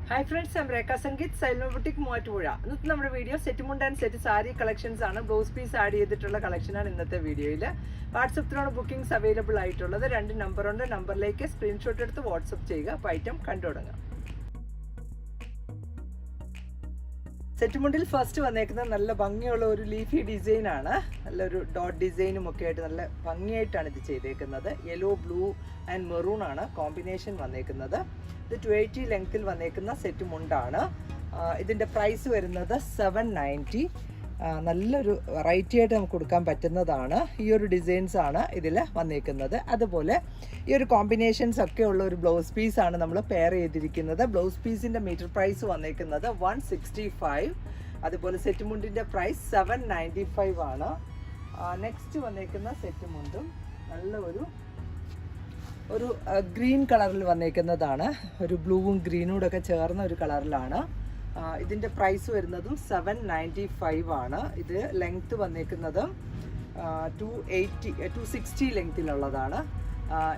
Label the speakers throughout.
Speaker 1: Hi friends, I'm Rekha Sangeet, Silent Boutique Muatuvuzha. ഇന്നത്തെ നമ്മുടെ video set മുണ്ട് and set sari collections ആണ്. Blouse piece add ചെയ്തിട്ടുള്ള കളക്ഷനാണ് ഇന്നത്തെ വീഡിയോയിൽ. വാട്സപ്പിലാണ് ബുക്കിംഗ്സ് അവൈലബിൾ ആയിട്ടുള്ളത്. 2 നമ്പർ ഉണ്ട്. നമ്പറിലേക്ക് സ്ക്രീൻഷോട്ട് എടുത്ത് വാട്സപ്പ് ചെയ്യുക. അപ്പോൾ ഐറ്റം കണ്ടു തുടങ്ങാം. സെറ്റ് മുണ്ടിൽ ഫസ്റ്റ് വന്നേക്കുന്നത് നല്ല ഭംഗിയുള്ള ഒരു ലീഫി ഡിസൈൻ ആണ്. നല്ലൊരു ഡോട്ട് ഡിസൈനും ഒക്കെ ആയിട്ട് നല്ല ഭംഗിയായിട്ടാണ് ഇത് ചെയ്തേക്കുന്നത്. യെല്ലോ, ബ്ലൂ ആൻഡ് മെറൂൺ ആണ് കോമ്പിനേഷൻ വന്നേക്കുന്നത്. ഇത് 280 ലെങ്ത്തിൽ വന്നേക്കുന്ന സെറ്റ് മുണ്ടാണ്. ഇതിൻ്റെ പ്രൈസ് വരുന്നത് 790. നല്ലൊരു വെറൈറ്റി ആയിട്ട് നമുക്ക് കൊടുക്കാൻ പറ്റുന്നതാണ്. ഈ ഒരു ഡിസൈൻസ് ആണ് ഇതിൽ വന്നേക്കുന്നത്. അതുപോലെ ഈ ഒരു കോമ്പിനേഷൻസ് ഒക്കെ ഉള്ള ഒരു ബ്ലൗസ് പീസാണ് നമ്മൾ പെയർ ചെയ്തിരിക്കുന്നത്. ബ്ലൗസ് പീസിൻ്റെ മീറ്റർ പ്രൈസ് വന്നേക്കുന്നത് 165. അതുപോലെ സെറ്റ് മുണ്ടിൻ്റെ പ്രൈസ് 795 ആണ്. നെക്സ്റ്റ് വന്നേക്കുന്ന സെറ്റ് മുണ്ടും നല്ല ഒരു ഗ്രീൻ കളറിൽ വന്നേക്കുന്നതാണ്. ഒരു ബ്ലൂവും ഗ്രീനും ഒക്കെ ചേർന്ന ഒരു കളറിലാണ്. ഇതിൻ്റെ പ്രൈസ് വരുന്നതും 795 ആണ്. ഇത് ലെങ്ത്ത് വന്നേക്കുന്നത് 260 ലെങ്ത്തിലുള്ളതാണ്.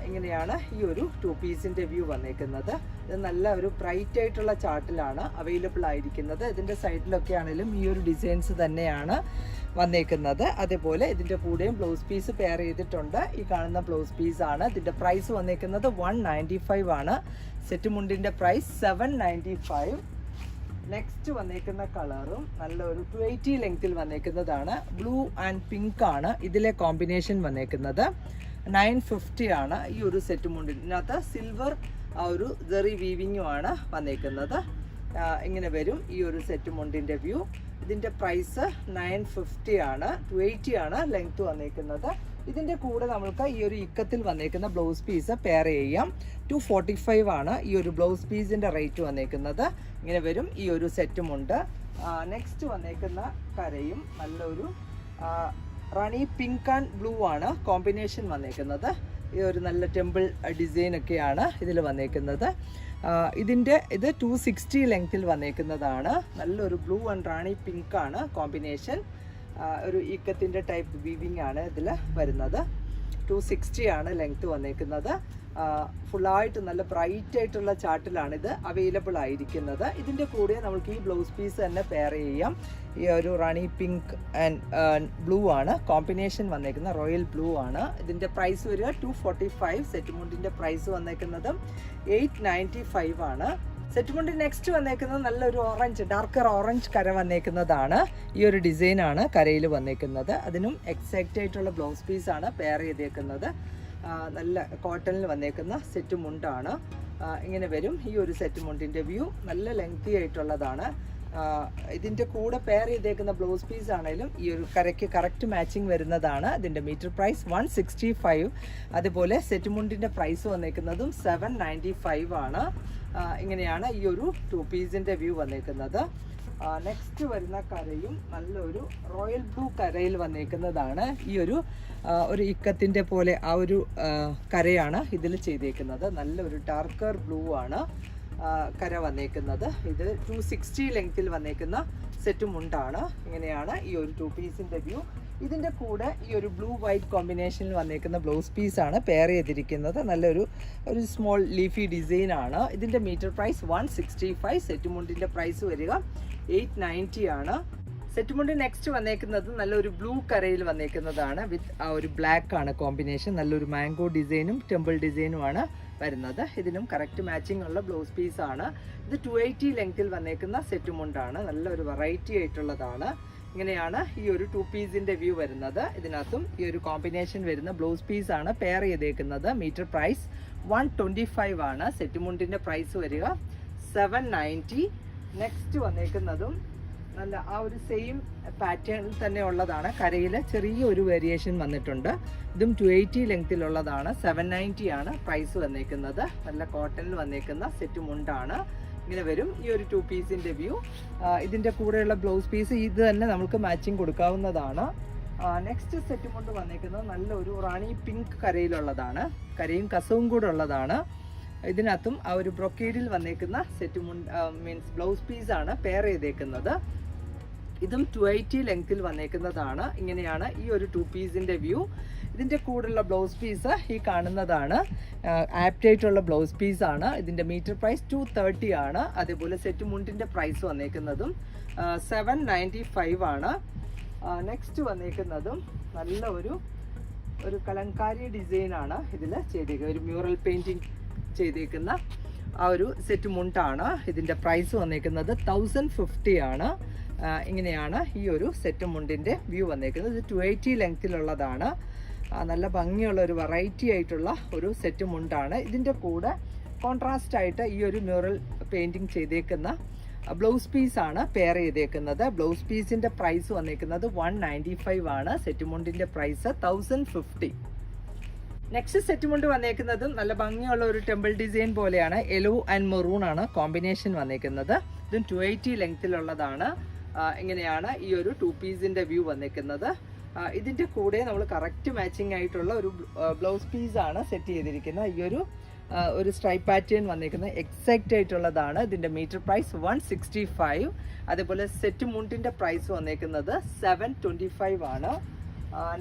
Speaker 1: ഇങ്ങനെയാണ് ഈ ഒരു 2 പീസിൻ്റെ വ്യൂ വന്നേക്കുന്നത്. ഇത് നല്ല ഒരു ബ്രൈറ്റ് ആയിട്ടുള്ള ചാർട്ടിലാണ് അവൈലബിൾ ആയിരിക്കുന്നത്. ഇതിൻ്റെ സൈഡിലൊക്കെ ആണെങ്കിലും ഈ ഒരു ഡിസൈൻസ് തന്നെയാണ് വന്നേക്കുന്നത്. അതേപോലെ ഇതിൻ്റെ കൂടെയും ബ്ലൗസ് പീസ് പെയർ ചെയ്തിട്ടുണ്ട്. ഈ കാണുന്ന ബ്ലൗസ് പീസാണ്. ഇതിൻ്റെ പ്രൈസ് വന്നേക്കുന്നത് 195 ആണ്. സെറ്റ് മുണ്ടിൻ്റെ പ്രൈസ് 795. നെക്സ്റ്റ് വന്നേക്കുന്ന കളറും നല്ലൊരു 280 ലെങ്ത്തിൽ വന്നേക്കുന്നതാണ്. ബ്ലൂ ആൻഡ് പിങ്ക് ആണ് ഇതിലെ കോമ്പിനേഷൻ വന്നേക്കുന്നത്. 950 ആണ് ഈ ഒരു സെറ്റ് മുണ്ടിന്. ഇതിനകത്ത് സിൽവർ ആ ഒരു ജെറി വീവിങ്ങും ആണ് വന്നേക്കുന്നത്. ഇങ്ങനെ വരും ഈ ഒരു സെറ്റ് മുണ്ടിൻ്റെ വ്യൂ. ഇതിൻ്റെ പ്രൈസ് 950 ആണ്. 280 ആണ് ലെങ്ത്ത് വന്നേക്കുന്നത്. ഇതിൻ്റെ കൂടെ നമ്മൾക്ക് ഈ ഒരു ഇക്കത്തിൽ വന്നേക്കുന്ന ബ്ലൗസ് പീസ് പെയർ ചെയ്യാം. 245 ആണ് ഈ ഒരു ബ്ലൗസ് പീസിൻ്റെ റേറ്റ് വന്നേക്കുന്നത്. ഇങ്ങനെ വരും ഈ ഒരു സെറ്റുമുണ്ട്. നെക്സ്റ്റ് വന്നേക്കുന്ന കരയും നല്ലൊരു റാണി പിങ്ക് ആൻഡ് ബ്ലൂ ആണ് കോമ്പിനേഷൻ വന്നേക്കുന്നത്. ഈ ഒരു നല്ല ടെമ്പിൾ ഡിസൈനൊക്കെയാണ് ഇതിൽ വന്നേക്കുന്നത്. ഇത് 260 ലെങ്ത്തിൽ വന്നേക്കുന്നതാണ്. നല്ലൊരു ബ്ലൂ ആൻഡ് റാണി പിങ്ക് ആണ് കോമ്പിനേഷൻ. ഒരു ഈക്കത്തിൻ്റെ ടൈപ്പ് വീവിങ് ആണ് ഇതിൽ വരുന്നത്. 260 ആണ് ലെങ്ത്ത് വന്നേക്കുന്നത്. ഫുള്ളായിട്ട് നല്ല ബ്രൈറ്റ് ആയിട്ടുള്ള ചാർട്ടിലാണ് ഇത് അവൈലബിൾ ആയിരിക്കുന്നത്. ഇതിൻ്റെ കൂടെ നമുക്ക് ഈ ബ്ലൗസ് പീസ് തന്നെ പെയർ ചെയ്യാം. ഈ ഒരു റാണി പിങ്ക് ആൻഡ് ബ്ലൂ ആണ് കോമ്പിനേഷൻ വന്നേക്കുന്നത്. റോയൽ ബ്ലൂ ആണ്. ഇതിൻ്റെ പ്രൈസ് വരിക 245. സെറ്റ് മുണ്ടിൻ്റെ പ്രൈസ് വന്നേക്കുന്നത് 895 ആണ്. സെറ്റ് മുണ്ട് നെക്സ്റ്റ് വന്നേക്കുന്നത് നല്ലൊരു ഓറഞ്ച്, ഡാർക്കർ ഓറഞ്ച് കര വന്നേക്കുന്നതാണ്. ഈ ഒരു ഡിസൈനാണ് കരയിൽ വന്നേക്കുന്നത്. അതിനും എക്സാക്റ്റ് ആയിട്ടുള്ള ബ്ലൗസ് പീസാണ് പെയർ ചെയ്തേക്കുന്നത്. നല്ല കോട്ടണിൽ വന്നേക്കുന്ന സെറ്റ് മുണ്ടാണ്. ഇങ്ങനെ വരും ഈ ഒരു സെറ്റ് മുണ്ടിൻ്റെ വ്യൂ. നല്ല ലെങ്തി ആയിട്ടുള്ളതാണ്. ഇതിൻ്റെ കൂടെ പെയർ ചെയ്തേക്കുന്ന ബ്ലൗസ് പീസ് ആണെങ്കിലും ഈ ഒരു കരയ്ക്ക് കറക്റ്റ് മാച്ചിങ് വരുന്നതാണ്. ഇതിൻ്റെ മീറ്റർ പ്രൈസ് 165. അതുപോലെ സെറ്റ് മുണ്ടിൻ്റെ പ്രൈസ് വന്നേക്കുന്നതും 795 ആണ്. ഇങ്ങനെയാണ് ഈ ഒരു 2 പീസിൻ്റെ വ്യൂ വന്നേക്കുന്നത്. നെക്സ്റ്റ് വരുന്ന കരയും നല്ലൊരു റോയൽ ബ്ലൂ കരയിൽ വന്നേക്കുന്നതാണ്. ഈ ഒരു ഇക്കത്തിൻ്റെ പോലെ ആ ഒരു കരയാണ് ഇതിൽ ചെയ്തേക്കുന്നത്. നല്ലൊരു ഡാർക്കർ ബ്ലൂ ആണ് കര വന്നേക്കുന്നത്. ഇത് 260 ലെങ്ത്തിൽ വന്നേക്കുന്ന സെറ്റ് മുണ്ടാണ്. ഇങ്ങനെയാണ് ഈ ഒരു 2 പീസിൻ്റെ വ്യൂ. ഇതിൻ്റെ കൂടെ ഈ ഒരു ബ്ലൂ വൈറ്റ് കോമ്പിനേഷനിൽ വന്നേക്കുന്ന ബ്ലൗസ് പീസാണ് പെയർ ചെയ്തിരിക്കുന്നത്. നല്ലൊരു സ്മോൾ ലീഫി ഡിസൈൻ ആണ്. ഇതിൻ്റെ മീറ്റർ പ്രൈസ് 165. സെറ്റ് മുണ്ടിൻ്റെ പ്രൈസ് വരിക 890 ആണ്. സെറ്റ് മുണ്ട് നെക്സ്റ്റ് വന്നേക്കുന്നത് നല്ലൊരു ബ്ലൂ കരയിൽ വന്നേക്കുന്നതാണ്. വിത്ത് ആ ഒരു ബ്ലാക്ക് ആണ് കോമ്പിനേഷൻ. നല്ലൊരു മാംഗോ ഡിസൈനും ടെമ്പിൾ ഡിസൈനുമാണ് വരുന്നത്. ഇതിനും കറക്റ്റ് മാച്ചിങ് ഉള്ള ബ്ലൗസ് പീസാണ്. ഇത് 280 ലെങ്ത്തിൽ വന്നേക്കുന്ന സെറ്റ് മുണ്ടാണ്. നല്ലൊരു വെറൈറ്റി ആയിട്ടുള്ളതാണ്. ഇങ്ങനെയാണ് ഈ ഒരു 2 പീസിൻ്റെ വ്യൂ വരുന്നത്. ഇതിനകത്തും ഈ ഒരു കോമ്പിനേഷൻ വരുന്ന ബ്ലൗസ് പീസാണ് പെയർ ചെയ്തേക്കുന്നത്. മീറ്റർ പ്രൈസ് 125 ആണ്. സെറ്റ് മുണ്ടിൻ്റെ പ്രൈസ് വരിക 790. നെക്സ്റ്റ് വന്നേക്കുന്നതും നല്ല ആ ഒരു സെയിം പാറ്റേണിൽ തന്നെ ഉള്ളതാണ്. കരയിൽ ചെറിയൊരു വേരിയേഷൻ വന്നിട്ടുണ്ട്. ഇതും 280 ലെങ്ത്തിലുള്ളതാണ്. 790 ആണ് പ്രൈസ് വന്നേക്കുന്നത്. നല്ല കോട്ടണിൽ വന്നേക്കുന്ന സെറ്റ് മുണ്ടാണ്. ഇങ്ങനെ വരും ഈ ഒരു 2 പീസിൻ്റെ വ്യൂ. ഇതിൻ്റെ കൂടെയുള്ള ബ്ലൗസ് പീസ് ഇത് തന്നെ നമുക്ക് മാച്ചിങ് കൊടുക്കാവുന്നതാണ്. നെക്സ്റ്റ് സെറ്റ് മുണ്ട് വന്നേക്കുന്നത് നല്ലൊരു റാണി പിങ്ക് കരയിലുള്ളതാണ്. കരയും കസവും കൂടെ ഉള്ളതാണ്. ഇതിനകത്തും ആ ഒരു ബ്രൊക്കേഡിൽ വന്നേക്കുന്ന സെറ്റ് മുണ്ട് മീൻസ് ബ്ലൗസ് പീസാണ് പെയർ ചെയ്തേക്കുന്നത്. ഇതും 280 ലെങ്ത്തിൽ വന്നേക്കുന്നതാണ്. ഇങ്ങനെയാണ് ഈ ഒരു 2 പീസിൻ്റെ വ്യൂ. ഇതിൻ്റെ കൂടെയുള്ള ബ്ലൗസ് പീസ് ഈ കാണുന്നതാണ്. ആപ്റ്റായിട്ടുള്ള ബ്ലൗസ് പീസാണ്. ഇതിൻ്റെ മീറ്റർ പ്രൈസ് 230 ആണ്. അതേപോലെ സെറ്റ് മുണ്ടിൻ്റെ പ്രൈസ് വന്നേക്കുന്നതും 795 ആണ്. നെക്സ്റ്റ് വന്നേക്കുന്നതും നല്ല ഒരു കലങ്കാരി ഡിസൈനാണ് ഇതിൽ ചെയ്തേക്കുന്നത്. ഒരു മ്യൂറൽ പെയിൻറ്റിങ് ചെയ്തേക്കുന്ന ആ ഒരു സെറ്റ് മുണ്ടാണ്. ഇതിൻ്റെ പ്രൈസ് വന്നേക്കുന്നത് 1050 ആണ്. ഇങ്ങനെയാണ് ഈ ഒരു സെറ്റ് മുണ്ടിൻ്റെ വ്യൂ വന്നേക്കുന്നത്. ഇത് 280 ലെങ്ത്തിലുള്ളതാണ്. നല്ല ഭംഗിയുള്ള ഒരു വെറൈറ്റി ആയിട്ടുള്ള ഒരു സെറ്റ് മുണ്ടാണ്. ഇതിൻ്റെ കൂടെ കോൺട്രാസ്റ്റ് ആയിട്ട് ഈ ഒരു മ്യൂറൽ പെയിൻറ്റിങ് ചെയ്തേക്കുന്ന ബ്ലൗസ് പീസാണ് പെയർ ചെയ്തേക്കുന്നത്. ബ്ലൗസ് പീസിൻ്റെ പ്രൈസ് വന്നേക്കുന്നത് 195 ആണ്. സെറ്റ് മുണ്ടിൻ്റെ പ്രൈസ് 1050. നെക്സ്റ്റ് സെറ്റ് മുണ്ട് വന്നേക്കുന്നതും നല്ല ഭംഗിയുള്ള ഒരു ടെമ്പിൾ ഡിസൈൻ പോലെയാണ്. യെല്ലോ ആൻഡ് മെറൂൺ ആണ് കോമ്പിനേഷൻ വന്നേക്കുന്നത്. ഇതും 280 ലെങ്ത്തിലുള്ളതാണ്. ഇങ്ങനെയാണ് ഈ ഒരു 2 പീസിൻ്റെ വ്യൂ വന്നേക്കുന്നത്. ഇതിൻ്റെ കൂടെ നമ്മൾ കറക്റ്റ് മാച്ചിങ് ആയിട്ടുള്ള ഒരു ബ്ലൗസ് പീസാണ് സെറ്റ് ചെയ്തിരിക്കുന്നത്. ഈ ഒരു സ്ട്രൈപ്പ് പാറ്റേൺ വന്നേക്കുന്നത് എക്സാക്റ്റ് ആയിട്ടുള്ളതാണ്. ഇതിൻ്റെ മീറ്റർ പ്രൈസ് 165. അതേപോലെ സെറ്റ് മുണ്ടിൻ്റെ പ്രൈസ് വന്നേക്കുന്നത് 725 ആണ്.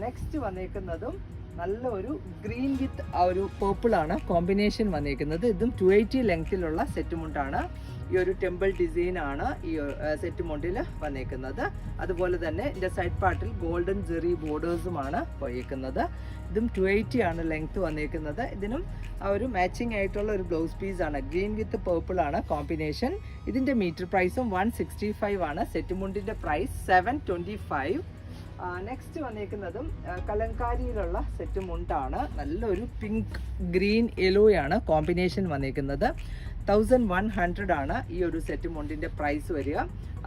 Speaker 1: നെക്സ്റ്റ് വന്നേക്കുന്നതും നല്ല ഒരു ഗ്രീൻ വിത്ത് ആ ഒരു പേർപ്പിളാണ് കോമ്പിനേഷൻ വന്നേക്കുന്നത്. ഇതും 280 ലെങ്ത്തിലുള്ള സെറ്റ് മുണ്ടാണ്. ഈ ഒരു ടെമ്പിൾ ഡിസൈനാണ് ഈ സെറ്റ് മുണ്ടിൽ വന്നേക്കുന്നത്. അതുപോലെ തന്നെ ഇതിൻ്റെ സൈഡ് പാർട്ടിൽ ഗോൾഡൻ ജെറി ബോർഡേഴ്സുമാണ് പോയേക്കുന്നത്. ഇതും 280 ആണ് ലെങ്ത്ത് വന്നേക്കുന്നത്. ഇതിനും ആ ഒരു മാച്ചിങ് ആയിട്ടുള്ള ഒരു ബ്ലൗസ് പീസാണ്. ഗ്രീൻ വിത്ത് പേർപ്പിൾ ആണ് കോമ്പിനേഷൻ. ഇതിൻ്റെ മീറ്റർ പ്രൈസും 165 ആണ്. സെറ്റ് മുണ്ടിൻ്റെ പ്രൈസ് 725. നെക്സ്റ്റ് വന്നേക്കുന്നതും കലങ്കാരിയിലുള്ള സെറ്റ് മുണ്ടാണ്. നല്ലൊരു പിങ്ക് ഗ്രീൻ യെല്ലോയാണ് കോമ്പിനേഷൻ വന്നേക്കുന്നത്. 1100 ആണ് ഈ ഒരു സെറ്റ് മുണ്ടിൻ്റെ പ്രൈസ് വരിക.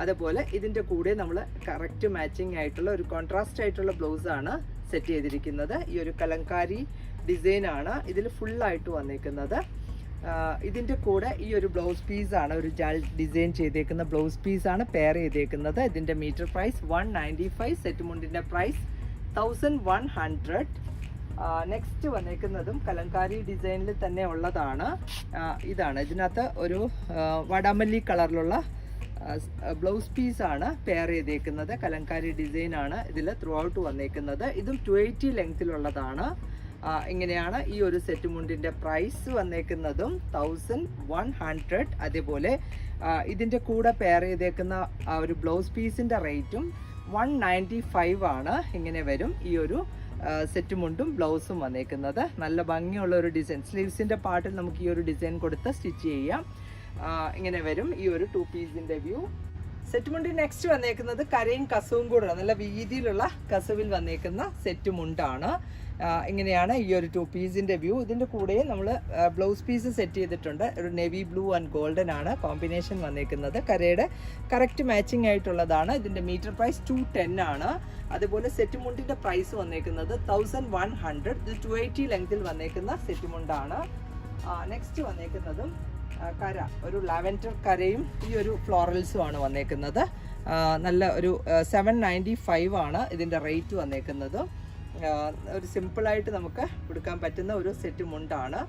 Speaker 1: അതുപോലെ ഇതിൻ്റെ കൂടെ നമ്മൾ കറക്റ്റ് മാച്ചിങ് ആയിട്ടുള്ള ഒരു കോൺട്രാസ്റ്റ് ആയിട്ടുള്ള ബ്ലൗസാണ് സെറ്റ് ചെയ്തിരിക്കുന്നത്. ഈ ഒരു കലങ്കാരി ഡിസൈനാണ് ഇതിൽ ഫുള്ളായിട്ട് വന്നേക്കുന്നത്. ഇതിൻ്റെ കൂടെ ഈ ഒരു ബ്ലൗസ് പീസാണ്, ഒരു ജാൽ ഡിസൈൻ ചെയ്തേക്കുന്ന ബ്ലൗസ് പീസാണ് പെയർ ചെയ്തേക്കുന്നത്. ഇതിൻ്റെ മീറ്റർ പ്രൈസ് 195. സെറ്റ് മുണ്ടിൻ്റെ പ്രൈസ് 1100. നെക്സ്റ്റ് വന്നേക്കുന്നതും കലങ്കാരി ഡിസൈനിൽ തന്നെ ഉള്ളതാണ്. ഇതാണ് ഇതിനകത്ത് ഒരു വടാമല്ലി കളറിലുള്ള ബ്ലൗസ് പീസാണ് പെയർ ചെയ്തേക്കുന്നത്. കലങ്കാരി ഡിസൈനാണ് ഇതിൽ ത്രൂ ഔട്ട് വന്നേക്കുന്നത്. ഇതും 280 ലെങ്ത്തിലുള്ളതാണ്. ഇങ്ങനെയാണ് ഈ ഒരു സെറ്റ് മുണ്ടിൻ്റെ പ്രൈസ് വന്നേക്കുന്നതും 1100. അതേപോലെ ഇതിൻ്റെ കൂടെ പെയർ ചെയ്തേക്കുന്ന ആ ഒരു ബ്ലൗസ് പീസിൻ്റെ റേറ്റും 195 ആണ്. ഇങ്ങനെ വരും ഈ ഒരു സെറ്റ് മുണ്ടും ബ്ലൗസും വന്നേക്കുന്നത്. നല്ല ഭംഗിയുള്ള ഒരു ഡിസൈൻ. സ്ലീവ്സിൻ്റെ പാർട്ടിൽ നമുക്ക് ഈ ഒരു ഡിസൈൻ കൊടുത്ത് സ്റ്റിച്ച് ചെയ്യാം. ഇങ്ങനെ വരും ഈ ഒരു 2 പീസിൻ്റെ വ്യൂ. സെറ്റ് മുണ്ട് നെക്സ്റ്റ് വന്നേക്കുന്നത് കരയും കസവും കൂടെ നല്ല വീതിയിലുള്ള കസവിൽ വന്നേക്കുന്ന സെറ്റ് മുണ്ടാണ്. ഇങ്ങനെയാണ് ഈ ഒരു 2 പീസിൻ്റെ വ്യൂ. ഇതിൻ്റെ കൂടെ നമ്മൾ ബ്ലൗസ് പീസ് സെറ്റ് ചെയ്തിട്ടുണ്ട്. ഒരു നേവി ബ്ലൂ ആൻഡ് ഗോൾഡൻ ആണ് കോമ്പിനേഷൻ വന്നേക്കുന്നത്. കരയുടെ കറക്റ്റ് മാച്ചിങ് ആയിട്ടുള്ളതാണ്. ഇതിൻ്റെ മീറ്റർ പ്രൈസ് 210 ആണ്. അതുപോലെ സെറ്റ് മുണ്ടിൻ്റെ പ്രൈസ് വന്നേക്കുന്നത് 1100. ഇത് 280 ലെങ്തിൽ വന്നേക്കുന്ന സെറ്റ് മുണ്ടാണ്. നെക്സ്റ്റ് വന്നേക്കുന്നതും കര, ഒരു ലാവൻഡർ കരയും ഈ ഒരു ഫ്ലോറൽസും ആണ് വന്നേക്കുന്നത്. നല്ല ഒരു 795 ആണ് ഇതിൻ്റെ റേറ്റ് വന്നേക്കുന്നത്. ഒരു സിമ്പിളായിട്ട് നമുക്ക് കൊടുക്കാൻ പറ്റുന്ന ഒരു സെറ്റ് മുണ്ടാണ്.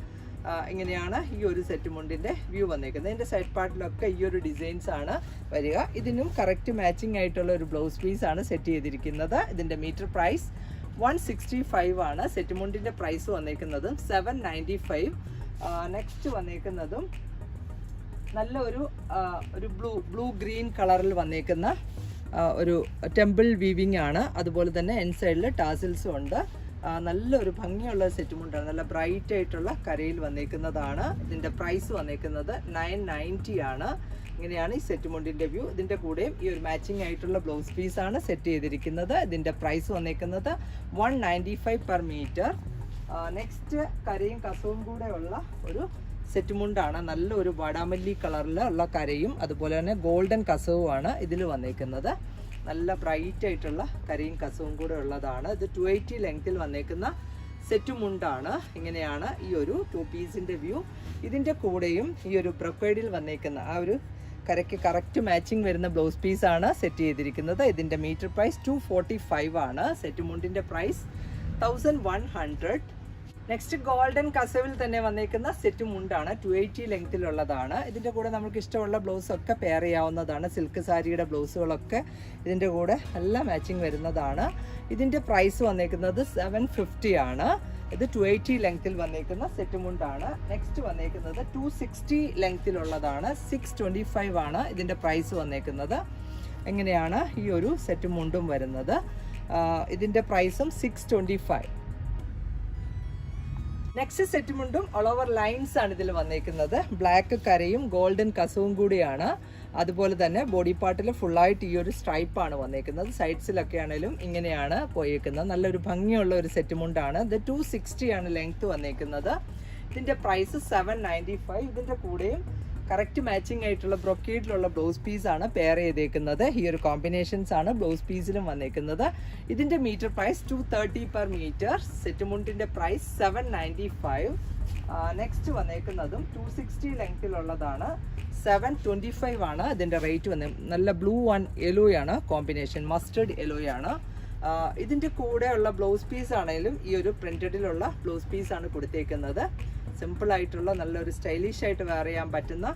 Speaker 1: ഇങ്ങനെയാണ് ഈ ഒരു സെറ്റ് മുണ്ടിൻ്റെ വ്യൂ വന്നേക്കുന്നത്. ഇതിൻ്റെ സൈഡ് പാർട്ടിലൊക്കെ ഈ ഒരു ഡിസൈൻസ് ആണ് വരിക. ഇതിനും കറക്റ്റ് മാച്ചിങ് ആയിട്ടുള്ള ഒരു ബ്ലൗസ് പീസാണ് സെറ്റ് ചെയ്തിരിക്കുന്നത്. ഇതിൻ്റെ മീറ്റർ പ്രൈസ് 165 ആണ്. സെറ്റ് മുണ്ടിൻ്റെ പ്രൈസ് വന്നേക്കുന്നതും 795. നെക്സ്റ്റ് വന്നേക്കുന്നതും നല്ല ഒരു ബ്ലൂ ഗ്രീൻ കളറിൽ വന്നേക്കുന്ന ഒരു ടെമ്പിൾ വീവിങ് ആണ്. അതുപോലെ തന്നെ ഇൻസൈഡിൽ ടാസിൽസും ഉണ്ട്. നല്ലൊരു ഭംഗിയുള്ള സെറ്റ് മുണ്ടാണ്. നല്ല ബ്രൈറ്റ് ആയിട്ടുള്ള കരയിൽ വന്നേക്കുന്നതാണ്. ഇതിൻ്റെ പ്രൈസ് വന്നേക്കുന്നത് 990 ആണ്. ഇങ്ങനെയാണ് ഈ സെറ്റ് മുണ്ടിൻ്റെ വ്യൂ. ഇതിൻ്റെ കൂടെയും ഈ ഒരു മാച്ചിങ് ആയിട്ടുള്ള ബ്ലൗസ് പീസാണ് സെറ്റ് ചെയ്തിരിക്കുന്നത്. ഇതിൻ്റെ പ്രൈസ് വന്നേക്കുന്നത് 195 പെർ മീറ്റർ. നെക്സ്റ്റ് കരയും കസവും കൂടെ ഉള്ള ഒരു സെറ്റ് മുണ്ടാണ്. നല്ലൊരു വടാമല്ലി കളറിലുള്ള കരയും അതുപോലെ തന്നെ ഗോൾഡൻ കസവുമാണ് ഇതിൽ വന്നേക്കുന്നത്. നല്ല ബ്രൈറ്റ് ആയിട്ടുള്ള കരയും കസവും കൂടെ ഉള്ളതാണ്. ഇത് 280 ലെങ്തിൽ വന്നേക്കുന്ന സെറ്റ് മുണ്ടാണ്. ഇങ്ങനെയാണ് ഈ ഒരു 2 പീസിൻ്റെ വ്യൂ. ഇതിൻ്റെ കൂടെയും ഈ ഒരു ബ്രൊക്കേഡിൽ വന്നേക്കുന്ന ആ ഒരു കരയ്ക്ക് കറക്റ്റ് മാച്ചിങ് വരുന്ന ബ്ലൗസ് പീസാണ് സെറ്റ് ചെയ്തിരിക്കുന്നത്. ഇതിൻ്റെ മീറ്റർ പ്രൈസ് 245 ആണ്. സെറ്റ് മുണ്ടിൻ്റെ പ്രൈസ് 1100. നെക്സ്റ്റ് ഗോൾഡൻ കസവിൽ തന്നെ വന്നേക്കുന്ന സെറ്റ് മുണ്ടാണ്. 280 ലെങ്ത്തിലുള്ളതാണ്. ഇതിൻ്റെ കൂടെ നമുക്ക് ഇഷ്ടമുള്ള ബ്ലൗസൊക്കെ പെയർ ചെയ്യാവുന്നതാണ്. സിൽക്ക് സാരിയുടെ ബ്ലൗസുകളൊക്കെ ഇതിൻ്റെ കൂടെ നല്ല മാച്ചിങ് വരുന്നതാണ്. ഇതിൻ്റെ പ്രൈസ് വന്നേക്കുന്നത് 750 ആണ്. ഇത് 280 ലെങ്ത്തിൽ വന്നേക്കുന്ന സെറ്റ് മുണ്ടാണ്. നെക്സ്റ്റ് വന്നേക്കുന്നത് 260 ലെങ്ത്തിലുള്ളതാണ്. 625 ആണ് ഇതിൻ്റെ പ്രൈസ് വന്നേക്കുന്നത്. എങ്ങനെയാണ് ഈ ഒരു സെറ്റ് മുണ്ടും വരുന്നത്? ഇതിൻ്റെ പ്രൈസും 625. നെക്സ്റ്റ് സെറ്റ് മുണ്ടും ഓൾ ഓവർ ലൈൻസ് ആണ് ഇതിൽ വന്നേക്കുന്നത്. ബ്ലാക്ക് കരയും ഗോൾഡൻ കസവും കൂടിയാണ്. അതുപോലെ തന്നെ ബോഡി പാർട്ടിൽ ഫുള്ളായിട്ട് ഈ ഒരു സ്ട്രൈപ്പാണ് വന്നേക്കുന്നത്. സൈഡ്സിലൊക്കെ ആണെങ്കിലും ഇങ്ങനെയാണ് പോയേക്കുന്നത്. നല്ലൊരു ഭംഗിയുള്ള ഒരു സെറ്റ് മുണ്ടാണ്. ഇത് 260 ആണ് ലെങ്ത് വന്നേക്കുന്നത്. ഇതിൻ്റെ പ്രൈസ് 795. ഇതിൻ്റെ കൂടെയും കറക്റ്റ് മാച്ചിങ് ആയിട്ടുള്ള ബ്രൊക്കേഡിലുള്ള ബ്ലൗസ് പീസാണ് പെയർ ചെയ്തേക്കുന്നത്. ഈ ഒരു കോമ്പിനേഷൻസ് ആണ് ബ്ലൗസ് പീസിലും വന്നേക്കുന്നത്. ഇതിൻ്റെ metre price 230 per metre. Set മുണ്ടിൻ്റെ പ്രൈസ് 795. നെക്സ്റ്റ് വന്നേക്കുന്നതും 260 ലെങ്ത്തിലുള്ളതാണ്. 725 ആണ് ഇതിൻ്റെ റേറ്റ് വന്നത്. നല്ല ബ്ലൂ ആൻഡ് യെല്ലോയാണ് കോമ്പിനേഷൻ, മസ്റ്റേർഡ് യെല്ലോയാണ്. ഇതിൻ്റെ കൂടെയുള്ള ബ്ലൗസ് പീസ് ആണെങ്കിലും ഈ ഒരു പ്രിന്റഡിലുള്ള ബ്ലൗസ് പീസാണ് കൊടുത്തേക്കുന്നത്. സിമ്പിളായിട്ടുള്ള നല്ലൊരു സ്റ്റൈലിഷ് ആയിട്ട് വെയർ ചെയ്യാൻ പറ്റുന്ന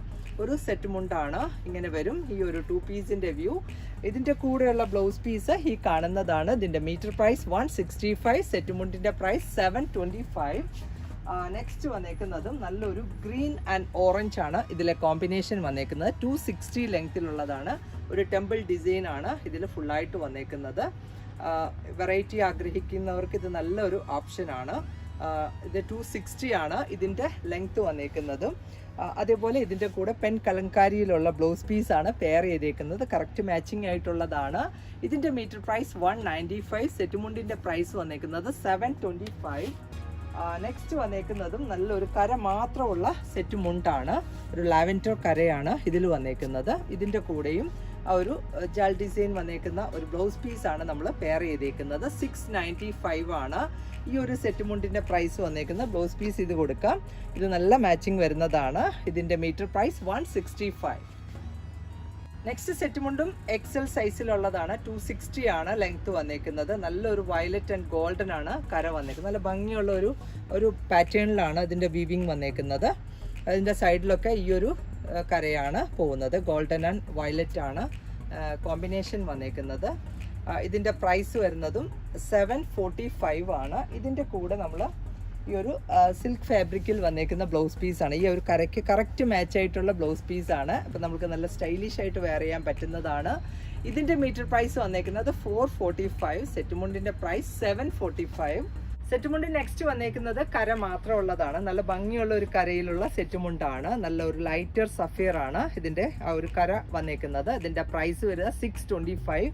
Speaker 1: ഒരു സെറ്റ് മുണ്ടാണ്. ഇങ്ങനെ വരും ഈ ഒരു 2 പീസിൻ്റെ വ്യൂ. ഇതിൻ്റെ കൂടെയുള്ള ബ്ലൗസ് പീസ് ഈ കാണുന്നതാണ്. ഇതിൻ്റെ മീറ്റർ പ്രൈസ് 165. സെറ്റ് മുണ്ടിൻ്റെ പ്രൈസ് 725. നെക്സ്റ്റ് വന്നേക്കുന്നതും നല്ലൊരു ഗ്രീൻ ആൻഡ് ഓറഞ്ച് ആണ് ഇതിലെ കോമ്പിനേഷൻ വന്നേക്കുന്നത്. 260 ലെങ്ത്തിലുള്ളതാണ്. ഒരു ടെമ്പിൾ ഡിസൈൻ ആണ് ഇതിൽ ഫുള്ളായിട്ട് വന്നേക്കുന്നത്. വെറൈറ്റി ആഗ്രഹിക്കുന്നവർക്ക് ഇത് നല്ലൊരു ഓപ്ഷനാണ്. ഇത് 260 ആണ് ഇതിൻ്റെ ലെങ്ത്ത് വന്നേക്കുന്നതും. അതേപോലെ ഇതിൻ്റെ കൂടെ പെൻ കലങ്കാരിയിലുള്ള ബ്ലൗസ് പീസാണ് പെയർ ചെയ്തേക്കുന്നത്. കറക്റ്റ് മാച്ചിങ് ആയിട്ടുള്ളതാണ്. ഇതിൻ്റെ മീറ്റർ പ്രൈസ് 195. സെറ്റ് മുണ്ടിൻ്റെ പ്രൈസ് വന്നേക്കുന്നത് 725. നെക്സ്റ്റ് വന്നേക്കുന്നതും നല്ലൊരു കര മാത്രമുള്ള സെറ്റ് മുണ്ടാണ്. ഒരു ലാവൻഡർ കരയാണ് ഇതിൽ വന്നേക്കുന്നത്. ഇതിൻ്റെ കൂടെയും ആ ഒരു ജാൽ ഡിസൈൻ വന്നേക്കുന്ന ഒരു ബ്ലൗസ് പീസാണ് നമ്മൾ പെയർ ചെയ്തേക്കുന്നത്. 695 ആണ് ഈ ഒരു സെറ്റ് മുണ്ടിൻ്റെ പ്രൈസ് വന്നേക്കുന്നത്. ബ്ലൗസ് പീസ് ഇത് കൊടുക്കാം. ഇത് നല്ല മാച്ചിങ് വരുന്നതാണ്. ഇതിൻ്റെ മീറ്റർ പ്രൈസ് 165. നെക്സ്റ്റ് സെറ്റ് മുണ്ടും എക്സൽ സൈസിലുള്ളതാണ്. 260 ആണ് ലെങ്ത് വന്നേക്കുന്നത്. നല്ലൊരു വയലറ്റ് ആൻഡ് ഗോൾഡൻ ആണ് കര വന്നേക്കുന്നത്. നല്ല ഭംഗിയുള്ള ഒരു പാറ്റേണിലാണ് ഇതിൻ്റെ വീവിങ് വന്നേക്കുന്നത്. അതിൻ്റെ സൈഡിലൊക്കെ ഈ ഒരു കരയാണ് പോകുന്നത്. ഗോൾഡൻ ആൻഡ് വയലറ്റ് ആണ് കോമ്പിനേഷൻ വന്നേക്കുന്നത്. ഇതിൻ്റെ പ്രൈസ് വരുന്നതും 745 ആണ്. ഇതിൻ്റെ കൂടെ നമ്മൾ ഈ ഒരു സിൽക്ക് ഫാബ്രിക്കിൽ വന്നേക്കുന്ന ബ്ലൗസ് പീസാണ്. ഈ ഒരു കരയ്ക്ക് കറക്റ്റ് മാച്ച് ആയിട്ടുള്ള ബ്ലൗസ് പീസാണ്. അപ്പോൾ നമുക്ക് നല്ല സ്റ്റൈലിഷ് ആയിട്ട് വെയർ ചെയ്യാൻ പറ്റുന്നതാണ്. ഇതിൻ്റെ മീറ്റർ പ്രൈസ് വന്നേക്കുന്നത് 445. സെറ്റ് മുണ്ടിൻ്റെ പ്രൈസ് 745. സെറ്റ് മുണ്ട് നെക്സ്റ്റ് വന്നേക്കുന്നത് കര മാത്രമുള്ളതാണ്. നല്ല ഭംഗിയുള്ള ഒരു കരയിലുള്ള സെറ്റ് മുണ്ടാണ്. നല്ല ഒരു ലൈറ്റർ സഫിയർ ആണ് ഇതിൻ്റെ ആ ഒരു കര വന്നേക്കുന്നത്. ഇതിൻ്റെ പ്രൈസ് വരുന്നത് 625.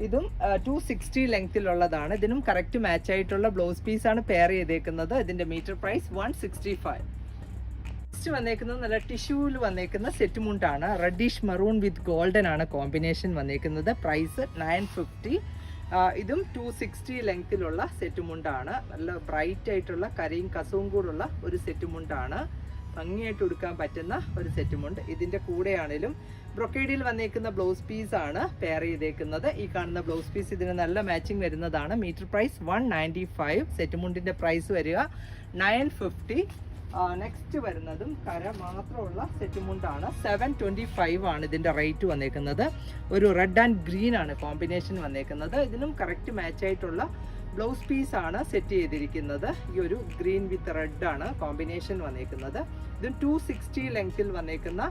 Speaker 1: ഇതും 260 ലെങ്ത്തിലുള്ളതാണ്. ഇതിനും കറക്റ്റ് മാച്ച് ആയിട്ടുള്ള ബ്ലൗസ് പീസാണ് പെയർ ചെയ്തേക്കുന്നത്. ഇതിൻ്റെ മീറ്റർ പ്രൈസ് 165. നെക്സ്റ്റ് വന്നേക്കുന്നത് നല്ല ടിഷ്യൂവിൽ വന്നേക്കുന്ന സെറ്റ് മുണ്ടാണ്. റെഡിഷ് മറൂൺ വിത്ത് ഗോൾഡൻ ആണ് കോമ്പിനേഷൻ വന്നേക്കുന്നത്. പ്രൈസ് 950. ഇതും 260 ലെങ്ത്തിലുള്ള സെറ്റ് മുണ്ടാണ്. നല്ല ബ്രൈറ്റ് ആയിട്ടുള്ള കരയും കസവും കൂടുള്ള ഒരു സെറ്റ് മുണ്ടാണ്. ഭംഗിയായിട്ട് ഉടുക്കാൻ പറ്റുന്ന ഒരു സെറ്റ് മുണ്ട്. ഇതിൻ്റെ കൂടെയാണേലും ബ്രൊക്കേഡിൽ വന്നേക്കുന്ന ബ്ലൗസ് പീസാണ് പെയർ ചെയ്തേക്കുന്നത്. ഈ കാണുന്ന ബ്ലൗസ് പീസ് ഇതിന് നല്ല മാച്ചിങ് വരുന്നതാണ്. Metre price 195. സെറ്റ് മുണ്ടിൻ്റെ പ്രൈസ് വരിക 950. നെക്സ്റ്റ് വരുന്നതും കര മാത്രമുള്ള സെറ്റ് മുണ്ടാണ്. 725 ആണ് ഇതിൻ്റെ റേറ്റ് വന്നേക്കുന്നത്. ഒരു റെഡ് ആൻഡ് ഗ്രീൻ ആണ് കോമ്പിനേഷൻ വന്നേക്കുന്നത്. ഇതിനും കറക്റ്റ് മാച്ച് ആയിട്ടുള്ള ബ്ലൗസ് പീസാണ് സെറ്റ് ചെയ്തിരിക്കുന്നത്. ഈ ഒരു ഗ്രീൻ വിത്ത് റെഡ് ആണ് കോമ്പിനേഷൻ വന്നേക്കുന്നത്. ഇതും 260 ലെങ്ത്തിൽ വന്നേക്കുന്ന